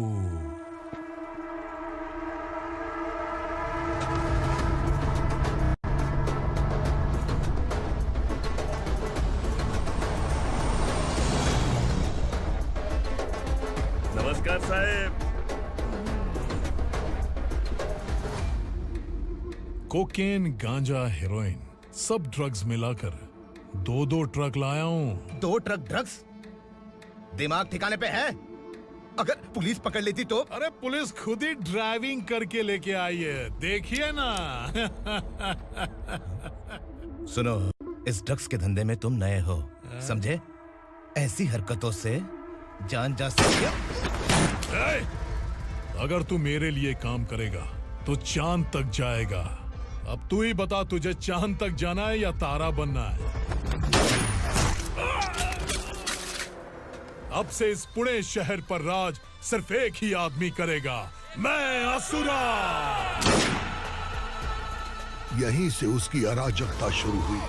नमस्कार साहब। कोकेन, गांजा, हेरोइन, सब ड्रग्स मिलाकर 2 ट्रक लाया हूं। 2 ट्रक ड्रग्स? दिमाग ठिकाने पे है? अगर पुलिस पकड़ लेती तो? अरे पुलिस खुद ही ड्राइविंग करके लेके आई है, देखिए ना। सुनो, इस ड्रग्स के धंधे में तुम नए हो, समझे? ऐसी हरकतों से जान जा सकती है। अगर तू मेरे लिए काम करेगा तो चांद तक जाएगा। अब तू ही बता, तुझे चांद तक जाना है या तारा बनना है? अब से इस पुणे शहर पर राज सिर्फ एक ही आदमी करेगा, मैं असुरा। यहीं से उसकी अराजकता शुरू हुई।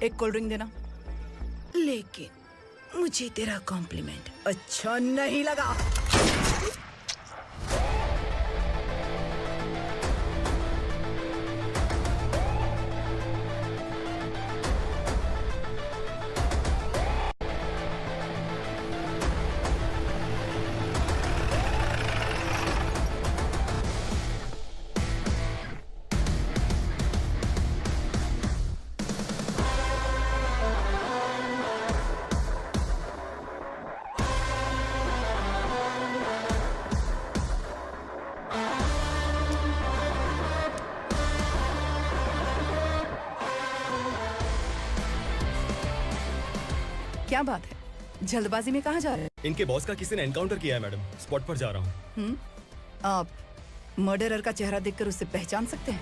एक कोल्ड ड्रिंक देना। लेकिन मुझे तेरा कॉम्प्लीमेंट अच्छा नहीं लगा। क्या बात है, जल्दबाजी में कहाँ जा रहे हैं? इनके बॉस का किसी ने एनकाउंटर किया है मैडम, स्पॉट पर जा रहा हूँ। आप मर्डरर का चेहरा देखकर उसे पहचान सकते हैं?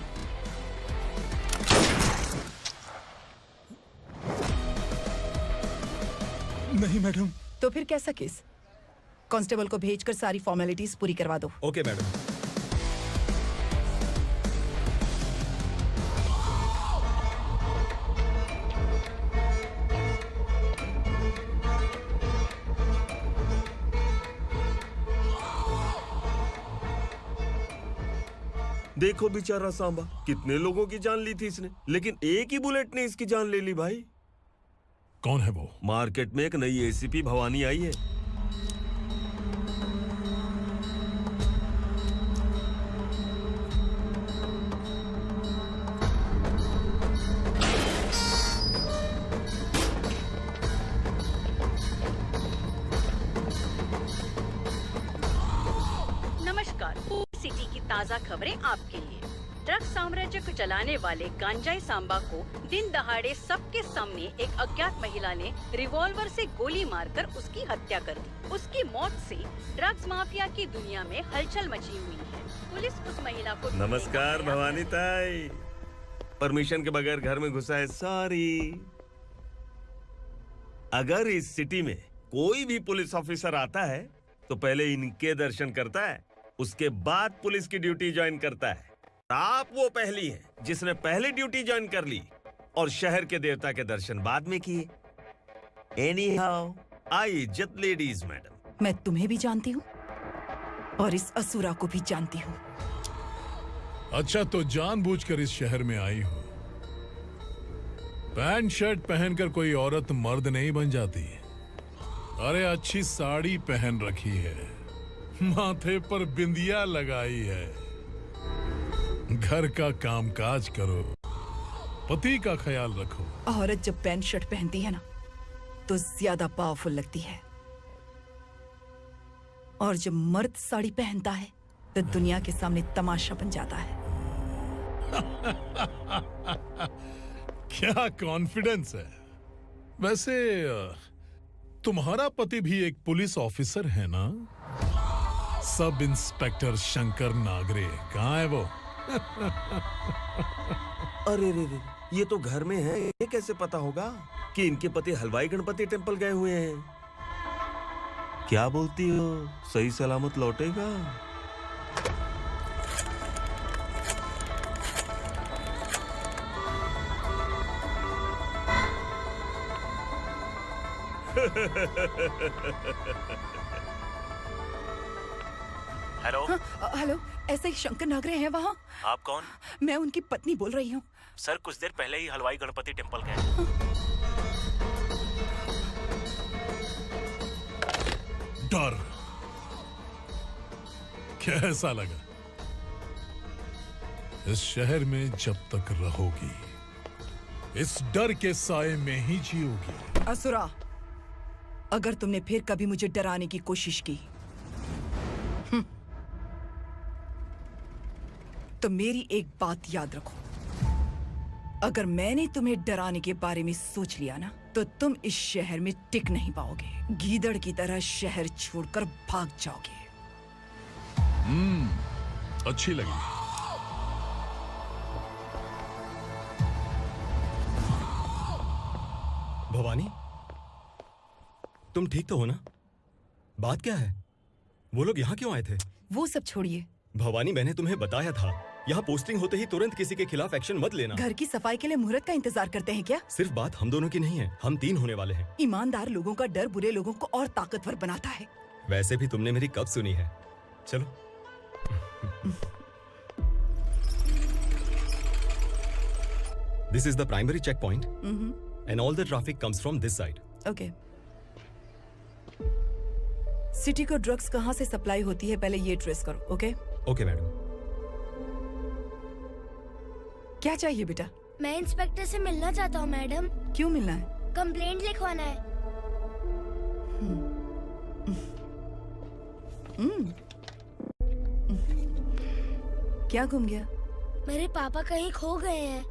नहीं मैडम। तो फिर कैसा केस? कांस्टेबल को भेजकर सारी फॉर्मेलिटीज पूरी करवा दो। Okay madam. देखो बेचारा सांबा, कितने लोगों की जान ली थी इसने, लेकिन एक ही बुलेट ने इसकी जान ले ली भाई। कौन है वो? मार्केट में एक नई एसीपी भवानी आई है। नमस्कार, सिटी की ताज़ा खबरें आपके लिए। ड्रग्स साम्राज्य को चलाने वाले गांजाई सांबा को दिन दहाड़े सबके सामने एक अज्ञात महिला ने रिवॉल्वर से गोली मारकर उसकी हत्या कर दी। उसकी मौत से ड्रग्स माफिया की दुनिया में हलचल मची हुई है। पुलिस उस महिला को नमस्कार भवानी ताई। परमिशन के बगैर घर में घुसा है, सॉरी। अगर इस सिटी में कोई भी पुलिस ऑफिसर आता है तो पहले इनके दर्शन करता है, उसके बाद पुलिस की ड्यूटी ज्वाइन करता है। आप वो पहली हैं जिसने पहले ड्यूटी ज्वाइन कर ली और शहर के देवता के दर्शन बाद में किए। एनीहाउ, आई इज्जत लेडीज मैडम। मैं तुम्हें भी जानती हूँ और इस असुरा को भी जानती हूँ। अच्छा, तो जानबूझकर इस शहर में आई हो। पैंट शर्ट पहनकर कोई औरत मर्द नहीं बन जाती। अरे अच्छी साड़ी पहन रखी है, माथे पर बिंदिया लगाई है, घर का कामकाज करो, पति का ख्याल रखो। औरत जब पैंट शर्ट पहनती है ना तो ज्यादा पावरफुल लगती है, और जब मर्द साड़ी पहनता है तो दुनिया के सामने तमाशा बन जाता है। क्या कॉन्फिडेंस है। वैसे तुम्हारा पति भी एक पुलिस ऑफिसर है ना? सब इंस्पेक्टर शंकर नागरे कहाँ है वो? अरे रे रे, ये तो घर में है, ये कैसे पता होगा कि इनके पति हलवाई गणपति टेम्पल गए हुए हैं? क्या बोलती हो, सही सलामत लौटेगा? हेलो। हेलो, ऐसे ही शंकर नागरे हैं वहाँ? आप कौन? मैं उनकी पत्नी बोल रही हूँ। सर कुछ देर पहले ही हलवाई गणपति टेम्पल गए। डर कैसा लगा? इस शहर में जब तक रहोगी इस डर के साए में ही जियोगी। असुरा, अगर तुमने फिर कभी मुझे डराने की कोशिश की तो मेरी एक बात याद रखो, अगर मैंने तुम्हें डराने के बारे में सोच लिया ना तो तुम इस शहर में टिक नहीं पाओगे। गीदड़ की तरह शहर छोड़कर भाग जाओगे। अच्छी लगी। भवानी, तुम ठीक तो हो ना? बात क्या है? वो लोग यहाँ क्यों आए थे? वो सब छोड़िए। भवानी, मैंने तुम्हें बताया था यहाँ पोस्टिंग होते ही तुरंत किसी के खिलाफ एक्शन मत लेना। घर की सफाई के लिए मुहूर्त का इंतजार करते हैं क्या? सिर्फ बात हम दोनों की नहीं है, हम 3 होने वाले हैं। ईमानदार लोगों का डर बुरे लोगों को और ताकतवर बनाता है। वैसे भी तुमने मेरी कब सुनी है? चलो। This is the primary checkpoint, and all the traffic comes from this side. Okay. City को ड्रग्स कहाँ से सप्लाई होती है पहले ये ट्रेस करो, ओके? Okay madam. क्या चाहिए बेटा? मैं इंस्पेक्टर से मिलना चाहता हूँ मैडम। क्यों मिलना है? कंप्लेंट लिखवाना है। क्या घूम गया? मेरे पापा कहीं खो गए हैं।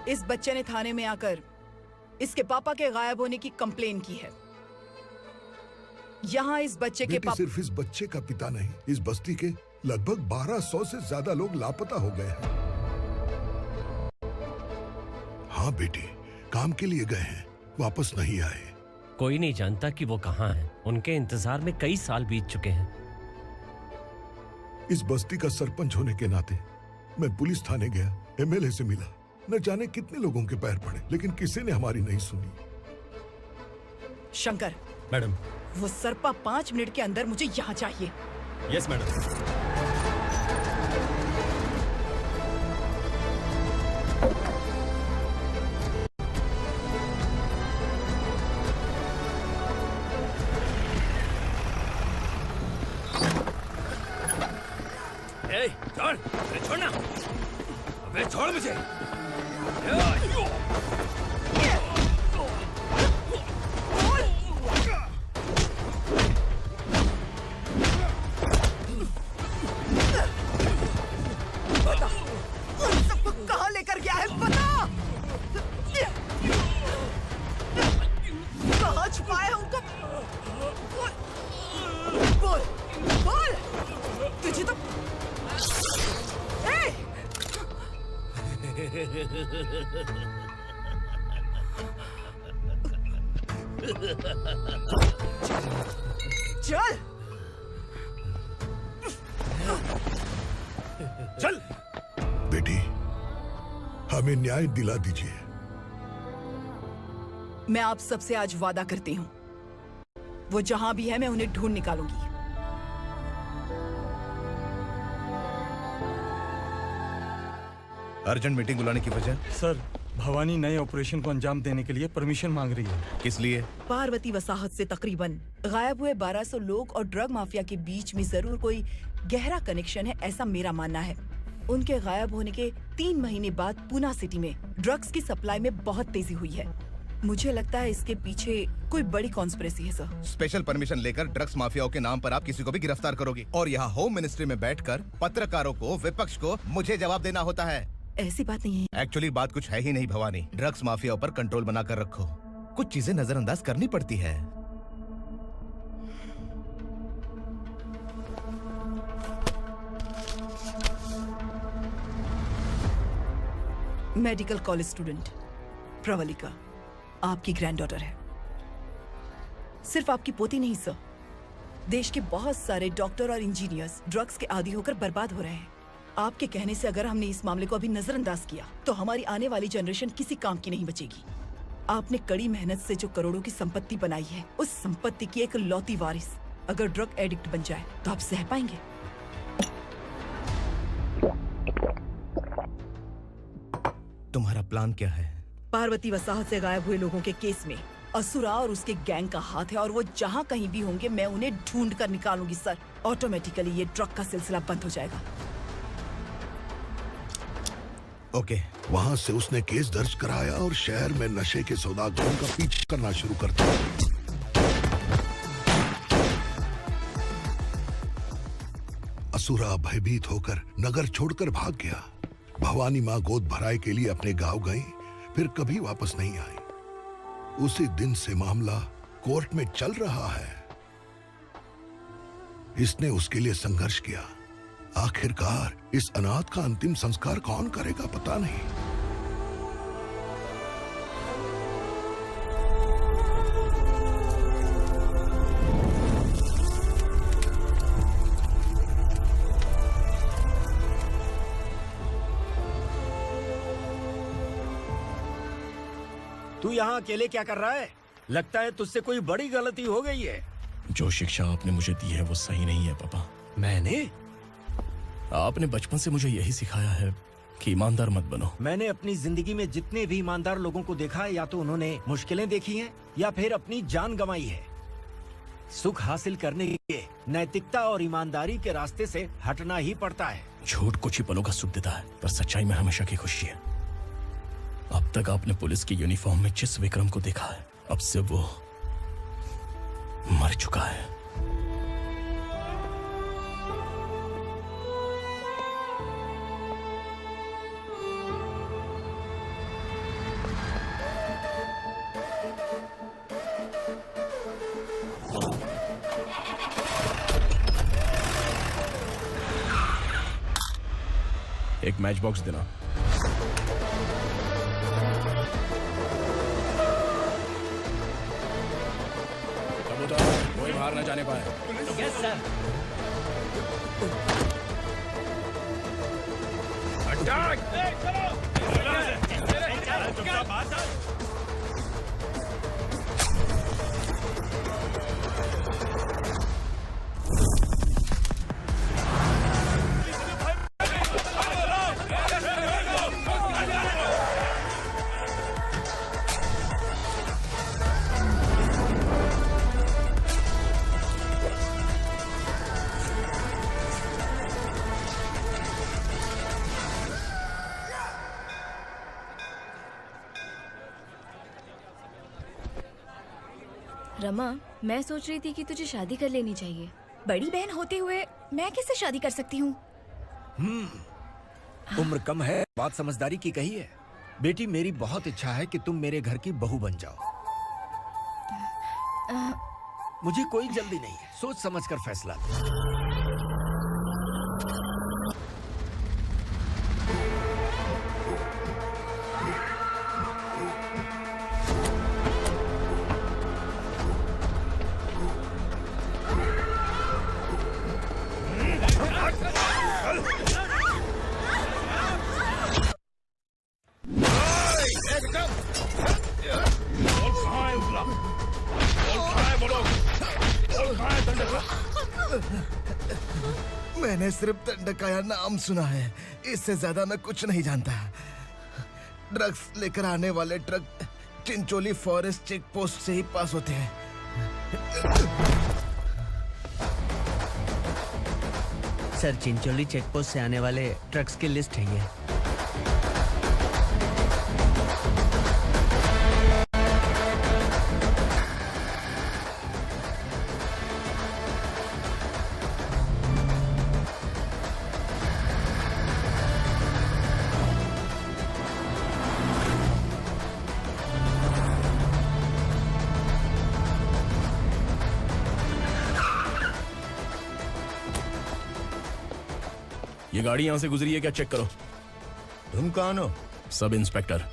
इस बच्चे ने थाने में आकर इसके पापा के गायब होने की कंप्लेन की है। यहाँ इस बच्चे के बेटी, सिर्फ इस बच्चे का पिता नहीं, इस बस्ती के लगभग 1200 से ज्यादा लोग लापता हो गए हैं। हाँ बेटी, काम के लिए गए हैं, वापस नहीं आए। कोई नहीं जानता कि वो कहाँ हैं। उनके इंतजार में कई साल बीत चुके हैं। इस बस्ती का सरपंच होने के नाते मैं पुलिस थाने गया, एमएलए से मिला, न जाने कितने लोगों के पैर पड़े, लेकिन किसी ने हमारी नहीं सुनी। शंकर। मैडम। वो सरपा 5 मिनट के अंदर मुझे यहाँ चाहिए। Yes madam. छोड़ मुझे। बता, उन सबको कहाँ लेकर गया है बता। कहाँ छुपाया है उनको? बोल, बोल। तुझे तो ए! चल चल बेटी, हमें न्याय दिला दीजिए। मैं आप सबसे आज वादा करती हूँ, वो जहां भी है मैं उन्हें ढूंढ निकालूंगी। अर्जेंट मीटिंग बुलाने की वजह? सर, भवानी नए ऑपरेशन को अंजाम देने के लिए परमिशन मांग रही है। किस लिए? पार्वती वसाहत से तकरीबन गायब हुए 1200 लोग और ड्रग माफिया के बीच में जरूर कोई गहरा कनेक्शन है, ऐसा मेरा मानना है। उनके गायब होने के 3 महीने बाद पूना सिटी में ड्रग्स की सप्लाई में बहुत तेजी हुई है। मुझे लगता है इसके पीछे कोई बड़ी कॉन्स्पिरेसी है सर। स्पेशल परमिशन लेकर ड्रग्स माफियाओं के नाम पर आप किसी को भी गिरफ्तार करोगी और यहाँ होम मिनिस्ट्री में बैठकर पत्रकारों को, विपक्ष को मुझे जवाब देना होता है। ऐसी बात नहीं है। एक्चुअली बात कुछ है ही नहीं भवानी। ड्रग्स माफियाओं पर कंट्रोल बनाकर रखो। कुछ चीजें नजरअंदाज करनी पड़ती है। मेडिकल कॉलेज स्टूडेंट प्रवलिका आपकी ग्रैंडडॉटर है। सिर्फ आपकी पोती नहीं सर, देश के बहुत सारे डॉक्टर और इंजीनियर्स ड्रग्स के आदी होकर बर्बाद हो रहे हैं। आपके कहने से अगर हमने इस मामले को अभी नजरअंदाज किया तो हमारी आने वाली जनरेशन किसी काम की नहीं बचेगी। आपने कड़ी मेहनत से जो करोड़ों की संपत्ति बनाई है, उस संपत्ति की एक लौती वारिस अगर ड्रग एडिक्ट बन जाए तो आप सह पाएंगे? तुम्हारा प्लान क्या है? पार्वती वसाहत से गायब हुए लोगों के केस में असुरा और उसके गैंग का हाथ है और वो जहाँ कहीं भी होंगे मैं उन्हें ढूंढ कर निकालूंगी सर। ऑटोमेटिकली ये ड्रग का सिलसिला बंद हो जाएगा। ओके। वहाँ से उसने केस दर्ज कराया और शहर में नशे के सौदागरों का पीछा करना शुरू कर दिया। असुरा भयभीत होकर नगर छोड़कर भाग गया। भवानी माँ गोद भराई के लिए अपने गांव गई, फिर कभी वापस नहीं आई। उसी दिन से मामला कोर्ट में चल रहा है। इसने उसके लिए संघर्ष किया। आखिरकार इस अनाथ का अंतिम संस्कार कौन करेगा पता नहीं। तू यहाँ अकेले क्या कर रहा है? लगता है तुझसे कोई बड़ी गलती हो गई है। जो शिक्षा आपने मुझे दी है वो सही नहीं है पापा। मैंने? आपने बचपन से मुझे यही सिखाया है कि ईमानदार मत बनो। मैंने अपनी जिंदगी में जितने भी ईमानदार लोगों को देखा है, या तो उन्होंने मुश्किलें देखी हैं या फिर अपनी जान गंवाई है। सुख हासिल करने के लिए नैतिकता और ईमानदारी के रास्ते से हटना ही पड़ता है। झूठ कुछ ही पलों का सुख देता है, पर सच्चाई में हमेशा की खुशी है। अब तक आपने पुलिस की यूनिफॉर्म में जिस विक्रम को देखा है, अब से वो मर चुका है। एक मैच बॉक्स देना। कोई बाहर न जाने पाए। Yes sir. अटैक! रमा, मैं सोच रही थी कि तुझे शादी कर लेनी चाहिए। बड़ी बहन होते हुए मैं कैसे शादी कर सकती हूँ? उम्र कम है, बात समझदारी की कही है। बेटी, मेरी बहुत इच्छा है कि तुम मेरे घर की बहू बन जाओ। मुझे कोई जल्दी नहीं है, सोच समझकर फैसला ले। मैंने सिर्फ दंडकाया नाम सुना है, इससे ज्यादा मैं कुछ नहीं जानता। ड्रग्स लेकर आने वाले truck Chincholi forest check post से ही पास होते हैं। सर, चिंचोली चेक पोस्ट से आने वाले ट्रक्स की लिस्ट है ये। ये गाड़ी यहां से गुजरी है क्या, चेक करो। तुम कौन हो? Sub inspector.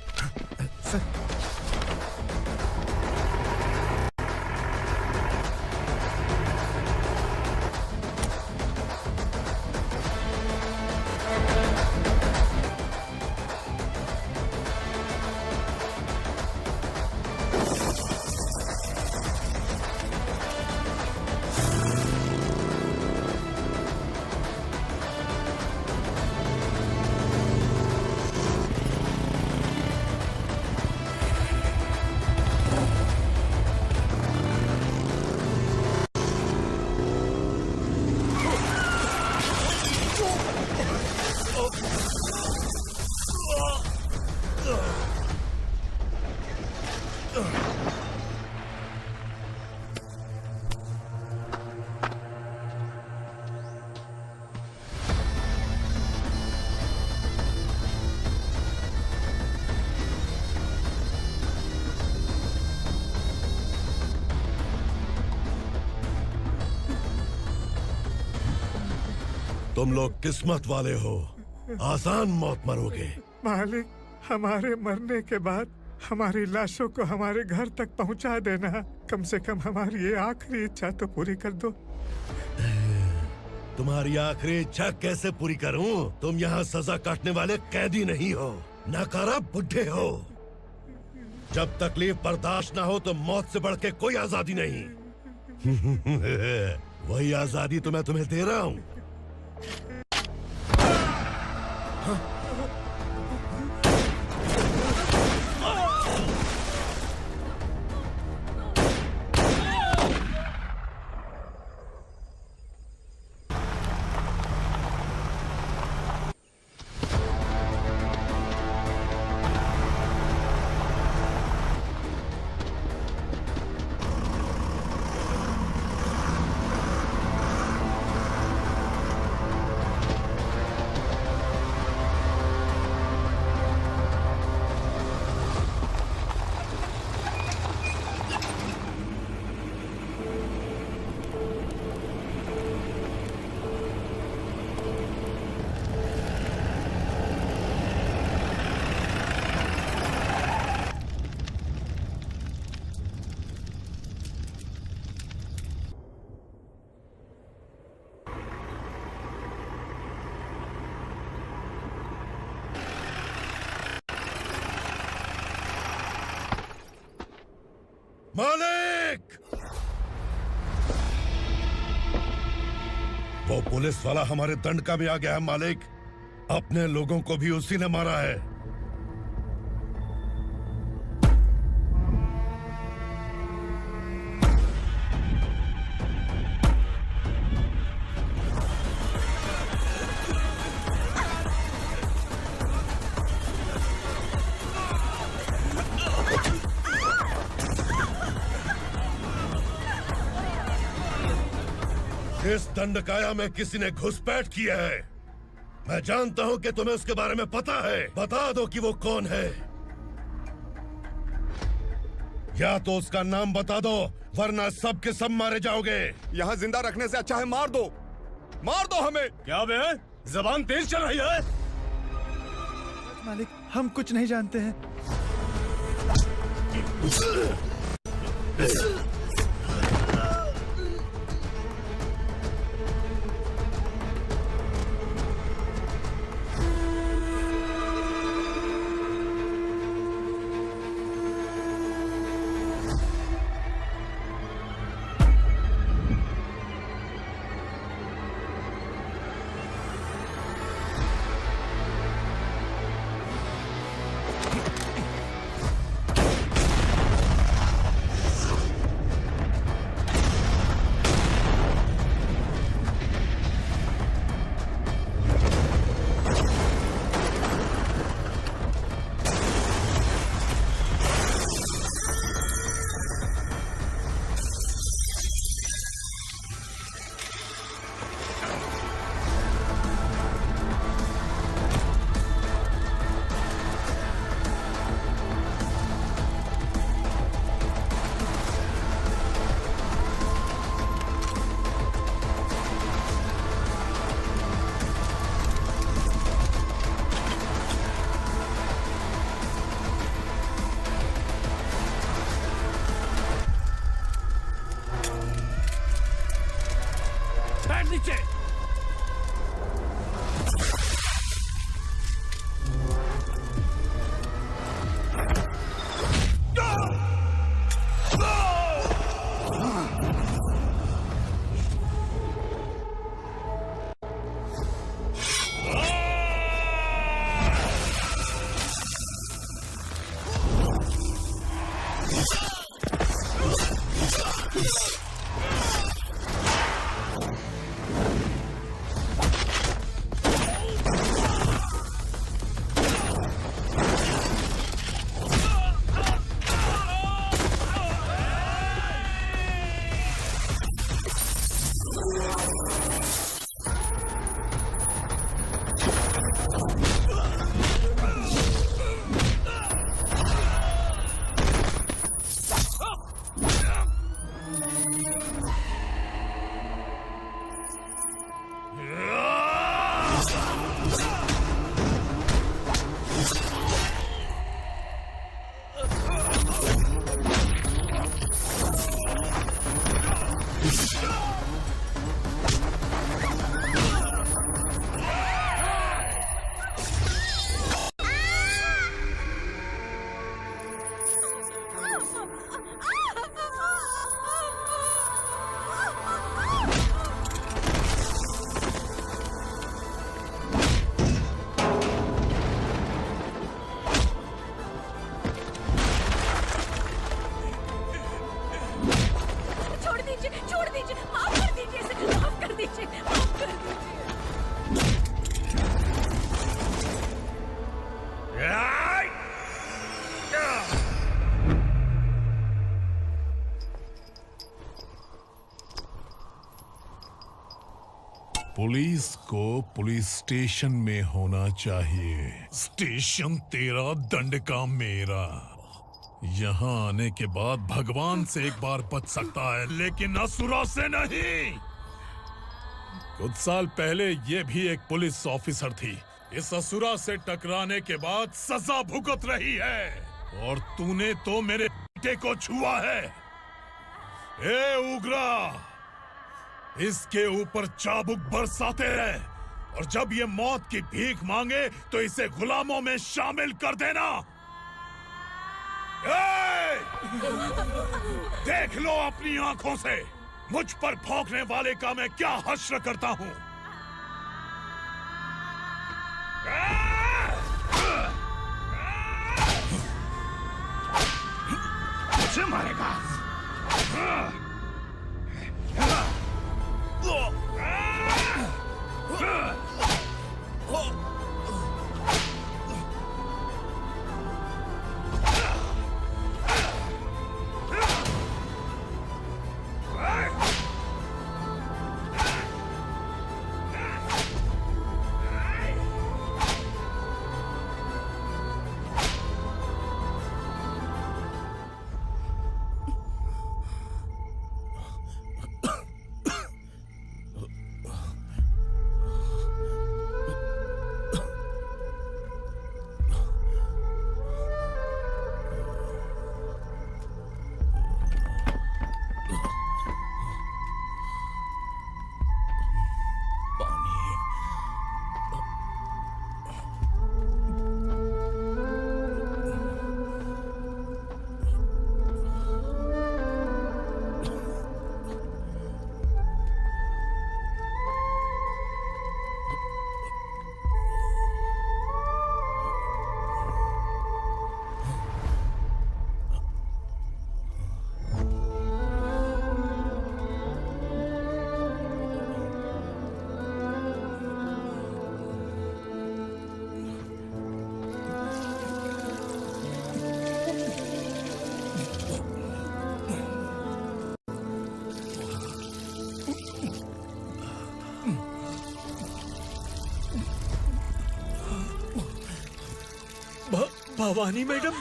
तुम लोग किस्मत वाले हो, आसान मौत मरोगे। मालिक, हमारे मरने के बाद हमारी लाशों को हमारे घर तक पहुंचा देना। कम से कम हमारी ये आखिरी इच्छा तो पूरी कर दो। तुम्हारी आखिरी इच्छा कैसे पूरी करूं? तुम यहाँ सजा काटने वाले कैदी नहीं हो, नकारा बुड्ढे हो। जब तकलीफ बर्दाश्त ना हो तो मौत से बढ़ के कोई आजादी नहीं। वही आजादी तो मैं तुम्हें दे रहा हूँ। मालिक! वो पुलिस वाला हमारे दंड का भी आ गया है मालिक। अपने लोगों को भी उसी ने मारा है। इस दंडकाया में किसी ने घुसपैठ किया है। मैं जानता हूं कि तुम्हें उसके बारे में पता है। बता दो कि वो कौन है, या तो उसका नाम बता दो, वरना सब के सब मारे जाओगे। यहाँ जिंदा रखने से अच्छा है मार दो हमें। क्या बे, जबान तेज चल रही है? मालिक, हम कुछ नहीं जानते हैं। नीचे। पुलिस को पुलिस स्टेशन में होना चाहिए। स्टेशन तेरा, दंड का मेरा। यहाँ आने के बाद भगवान से एक बार बच सकता है, लेकिन असुरा से नहीं। कुछ साल पहले ये भी एक पुलिस ऑफिसर थी। इस असुरा से टकराने के बाद सजा भुगत रही है, और तूने तो मेरे बेटे को छुआ है। ए उग्रा, इसके ऊपर चाबुक बरसाते रहे, और जब ये मौत की भीख मांगे तो इसे गुलामों में शामिल कर देना। देख लो अपनी आंखों से मुझ पर भौंकने वाले का मैं क्या हश्र करता हूं। मुझे मारेगा? भवानी मैडम।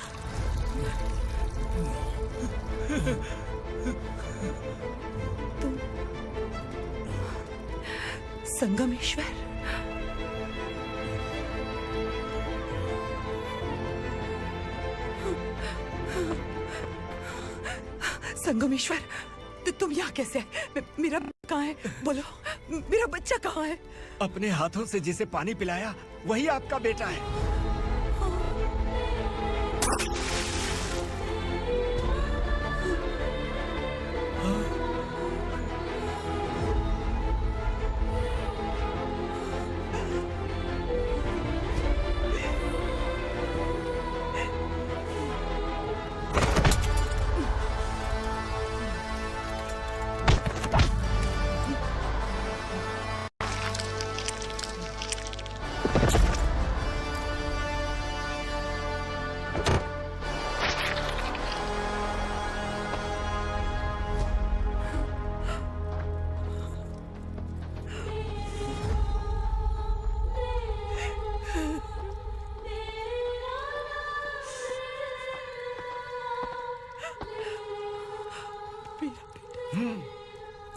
संगमेश्वर, संगमेश्वर, तुम यहाँ कैसे आए? मेरा कहाँ है? बोलो, मेरा बच्चा कहाँ है? अपने हाथों से जिसे पानी पिलाया वही आपका बेटा है।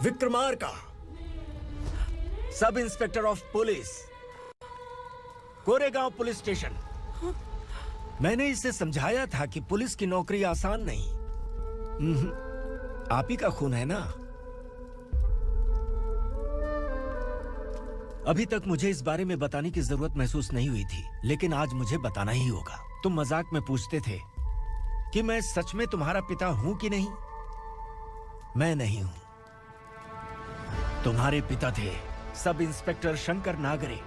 Vikramarka, sub inspector of police, Koregaon police station. मैंने इसे समझाया था कि पुलिस की नौकरी आसान नहीं। आप ही का खून है ना। अभी तक मुझे इस बारे में बताने की जरूरत महसूस नहीं हुई थी, लेकिन आज मुझे बताना ही होगा। तुम मजाक में पूछते थे कि मैं सच में तुम्हारा पिता हूं कि नहीं। मैं नहीं हूं। तुम्हारे पिता थे सब इंस्पेक्टर शंकर नागरे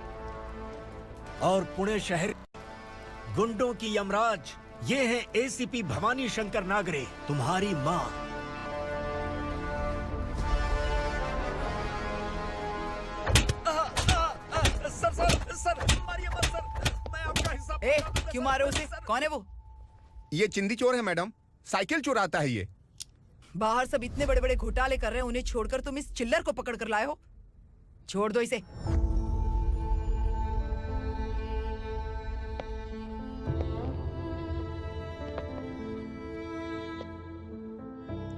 और पुणे शहर गुंडों की यमराज ये है एसीपी भवानी शंकर नागरे, तुम्हारी मां। सर मारिए मत सर, मैं आपका हिस्सा। क्यों मारे उसे? कौन है वो? ये चिंदी चोर है मैडम, साइकिल चुराता है ये। बाहर सब इतने बड़े बड़े घोटाले कर रहे हैं, उन्हें छोड़कर तुम इस चिल्लर को पकड़ कर लाए हो। छोड़ दो इसे।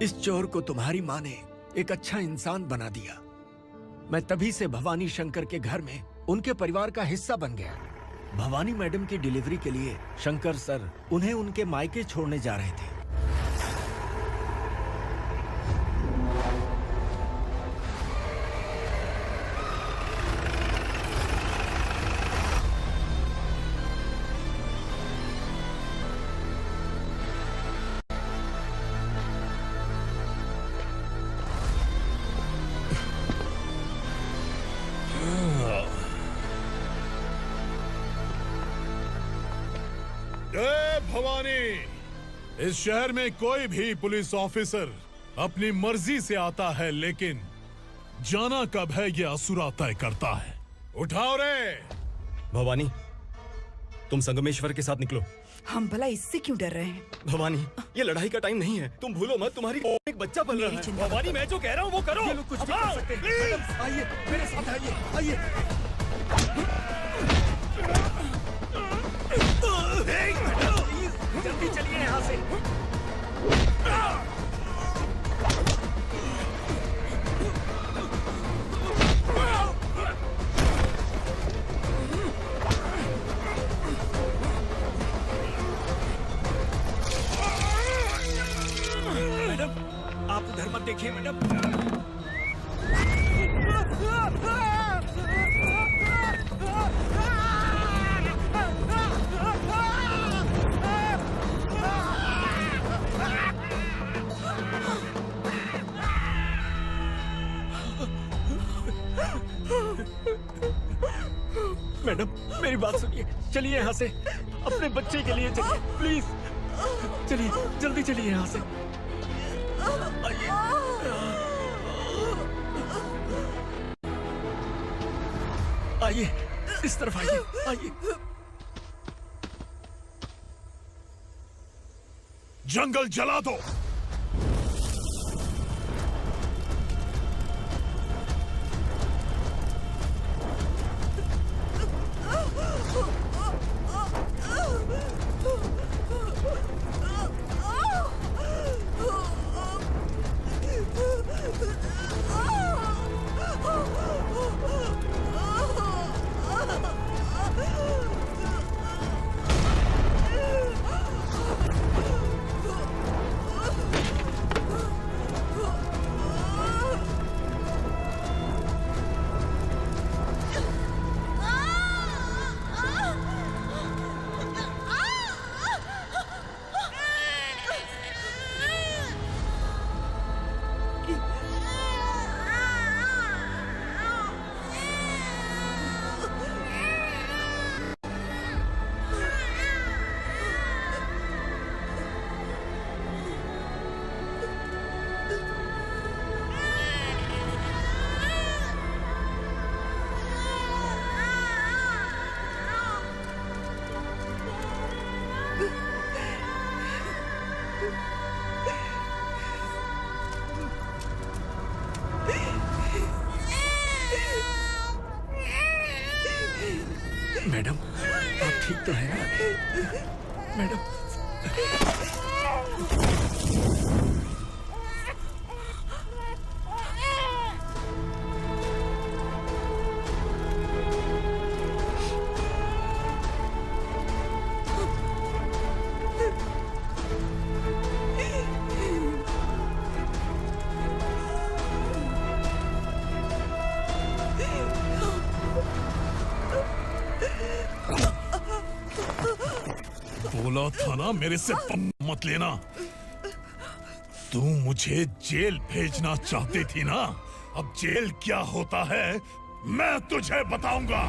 इस चोर को तुम्हारी मां ने एक अच्छा इंसान बना दिया। मैं तभी से भवानी शंकर के घर में उनके परिवार का हिस्सा बन गया। भवानी मैडम की डिलीवरी के लिए शंकर सर उन्हें उनके मायके छोड़ने जा रहे थे। भवानी, इस शहर में कोई भी पुलिस ऑफिसर अपनी मर्जी से आता है, लेकिन जाना कब है ये असुरा तय करता है। उठाओ रे। भवानी, तुम संगमेश्वर के साथ निकलो। हम भला इससे क्यों डर रहे हैं? भवानी, ये लड़ाई का टाइम नहीं है। तुम भूलो मत, तुम्हारी एक बच्चा पल रहा है। भवानी, मैं जो कह रहा हूँ वो करो। ये लोग कुछ भी कर सकते हैं। आइए मेरे साथ, आइए। जल्दी चलिए यहाँ से। मैडम, आप उधर मत देखिए मैडम। मैडम, मेरी बात सुनिए। चलिए यहाँ से, अपने बच्चे के लिए चलिए प्लीज। चलिए, जल्दी चलिए यहाँ से। आइए, इस तरफ आइए। जंगल जला दो। मैडम आप ठीक तो है ना? मैडम बोला था ना मेरे से पंगा मत लेना। तू मुझे जेल भेजना चाहती थी ना? अब जेल क्या होता है मैं तुझे बताऊंगा।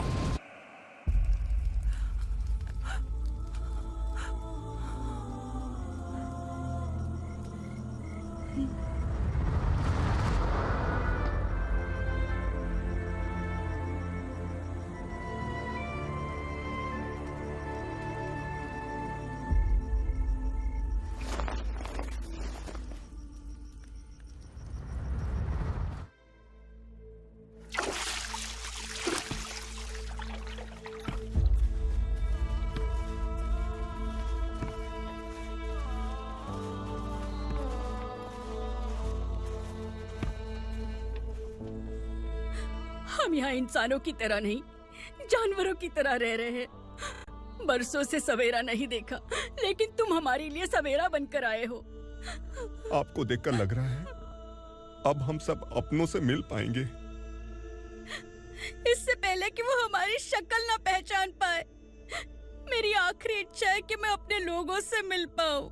हम यहाँ इंसानों की तरह नहीं, जानवरों की तरह रह रहे हैं। बरसों से सवेरा नहीं देखा, लेकिन तुम हमारे लिए सवेरा बनकर आए हो। आपको देखकर लग रहा है अब हम सब अपनों से मिल पाएंगे। इससे पहले कि वो हमारी शक्ल ना पहचान पाए, मेरी आखिरी इच्छा है कि मैं अपने लोगों से मिल पाऊं।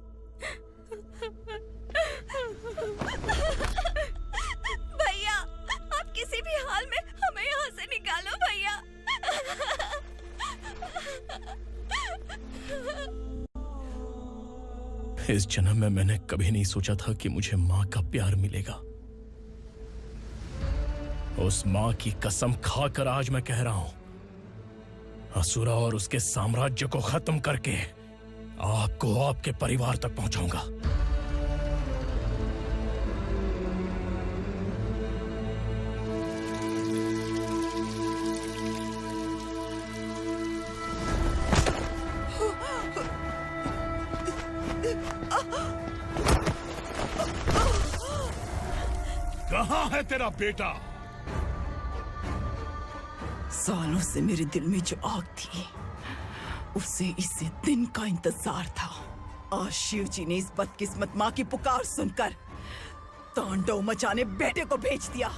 भैया, आप किसी भी हाल में हमें यहाँ से निकालो भैया। इस जन्म में मैंने कभी नहीं सोचा था कि मुझे माँ का प्यार मिलेगा। उस माँ की कसम खाकर आज मैं कह रहा हूं, असुरा और उसके साम्राज्य को खत्म करके आपको आपके परिवार तक पहुंचाऊंगा। कहाँ है तेरा बेटा? सालों से मेरे दिल में जो आग थी, उसे इसी दिन का इंतजार था। आज शिव जी ने इस बदकिस्मत माँ की पुकार सुनकर तांडव मचाने बेटे को भेज दिया।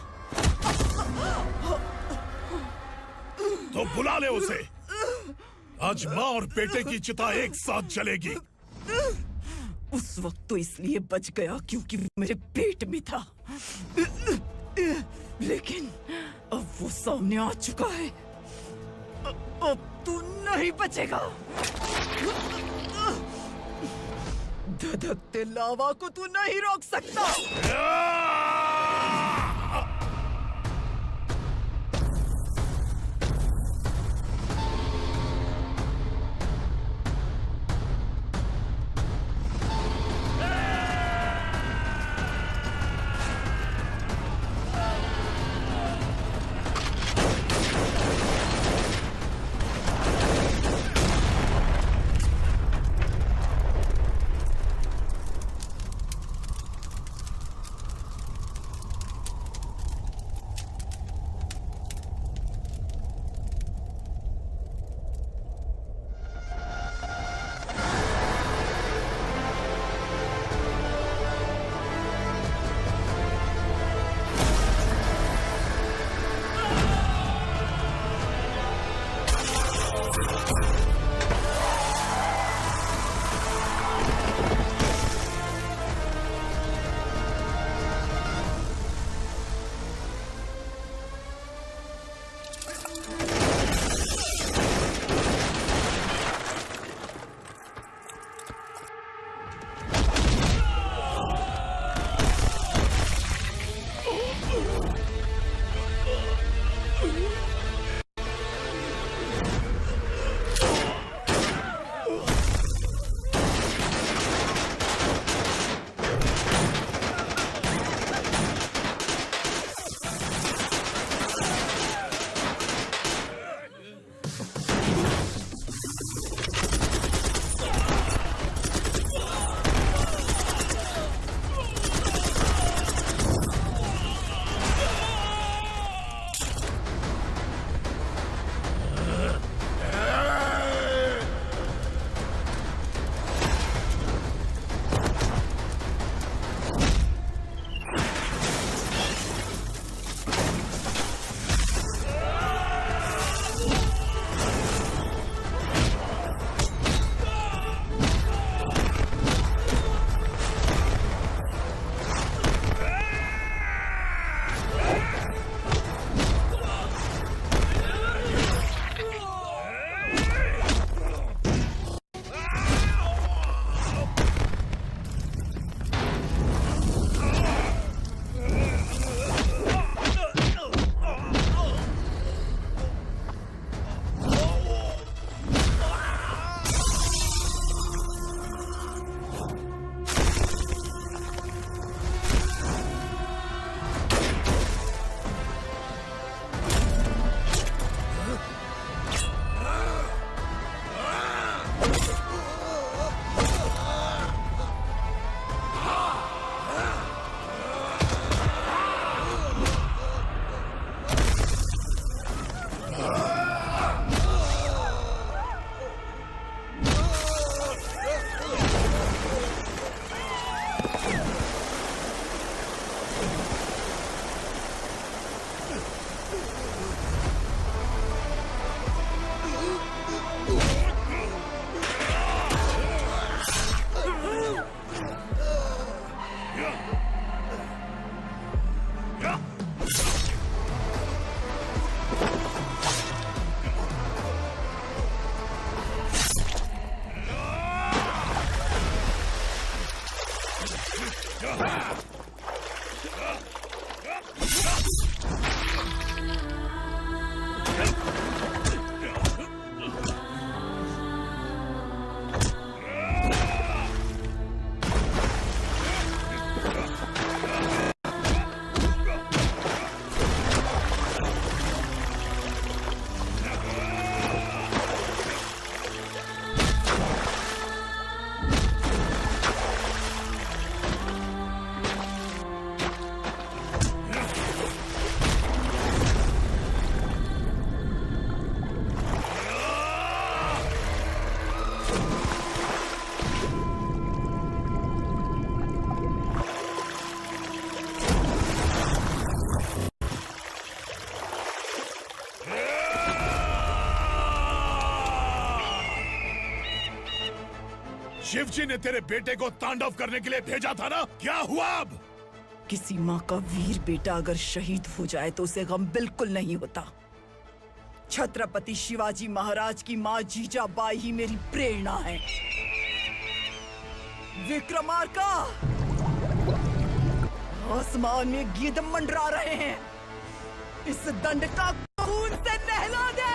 तो बुला ले उसे। आज माँ और बेटे की चिता एक साथ जलेगी। उस वक्त तो इसलिए बच गया क्योंकि वो मेरे पेट में था, लेकिन अब वो सामने आ चुका है। अब तू नहीं बचेगा। धधकते लावा को तू नहीं रोक सकता। शिवजी ने तेरे बेटे को तांडव करने के लिए भेजा था ना, क्या हुआ अब? किसी माँ का वीर बेटा अगर शहीद हो जाए तो उसे गम बिल्कुल नहीं होता। छत्रपति शिवाजी महाराज की माँ जीजाबाई ही मेरी प्रेरणा है। विक्रमार्का, आसमान में गिद्ध मंडरा रहे हैं, इस दंड का खून से नहला दे।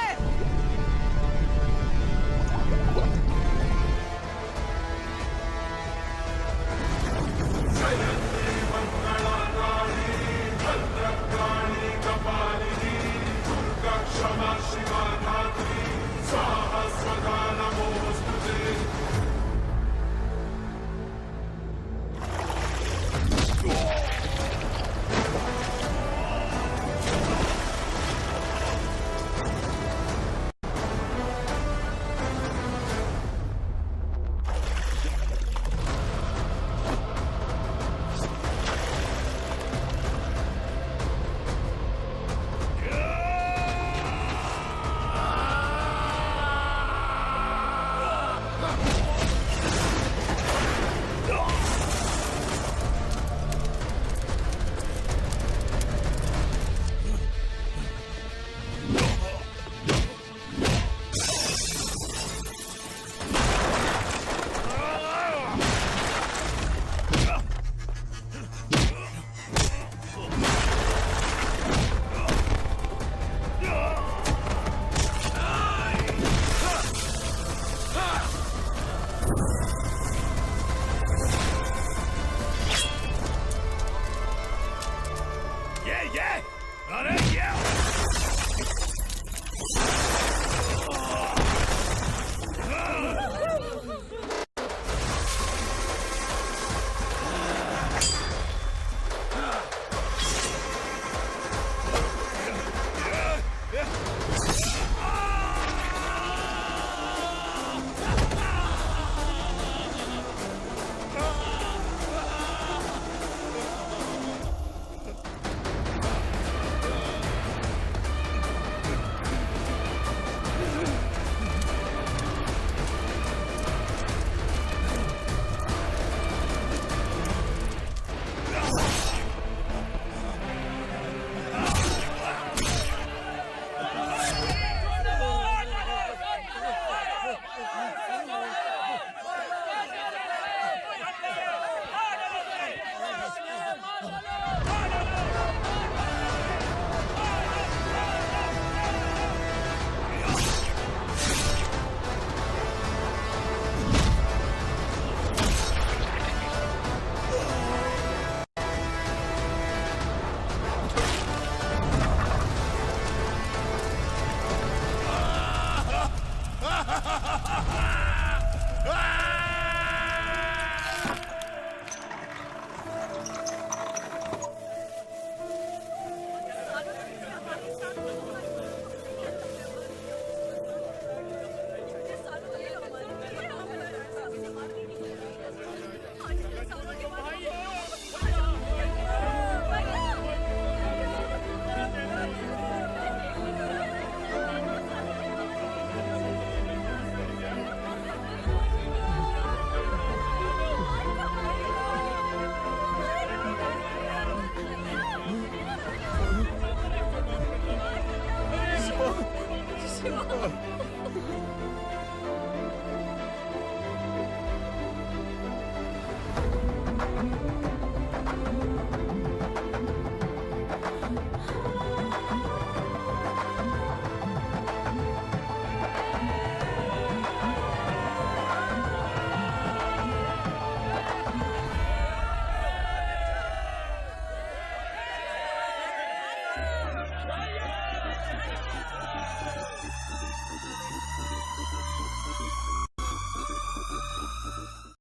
अरे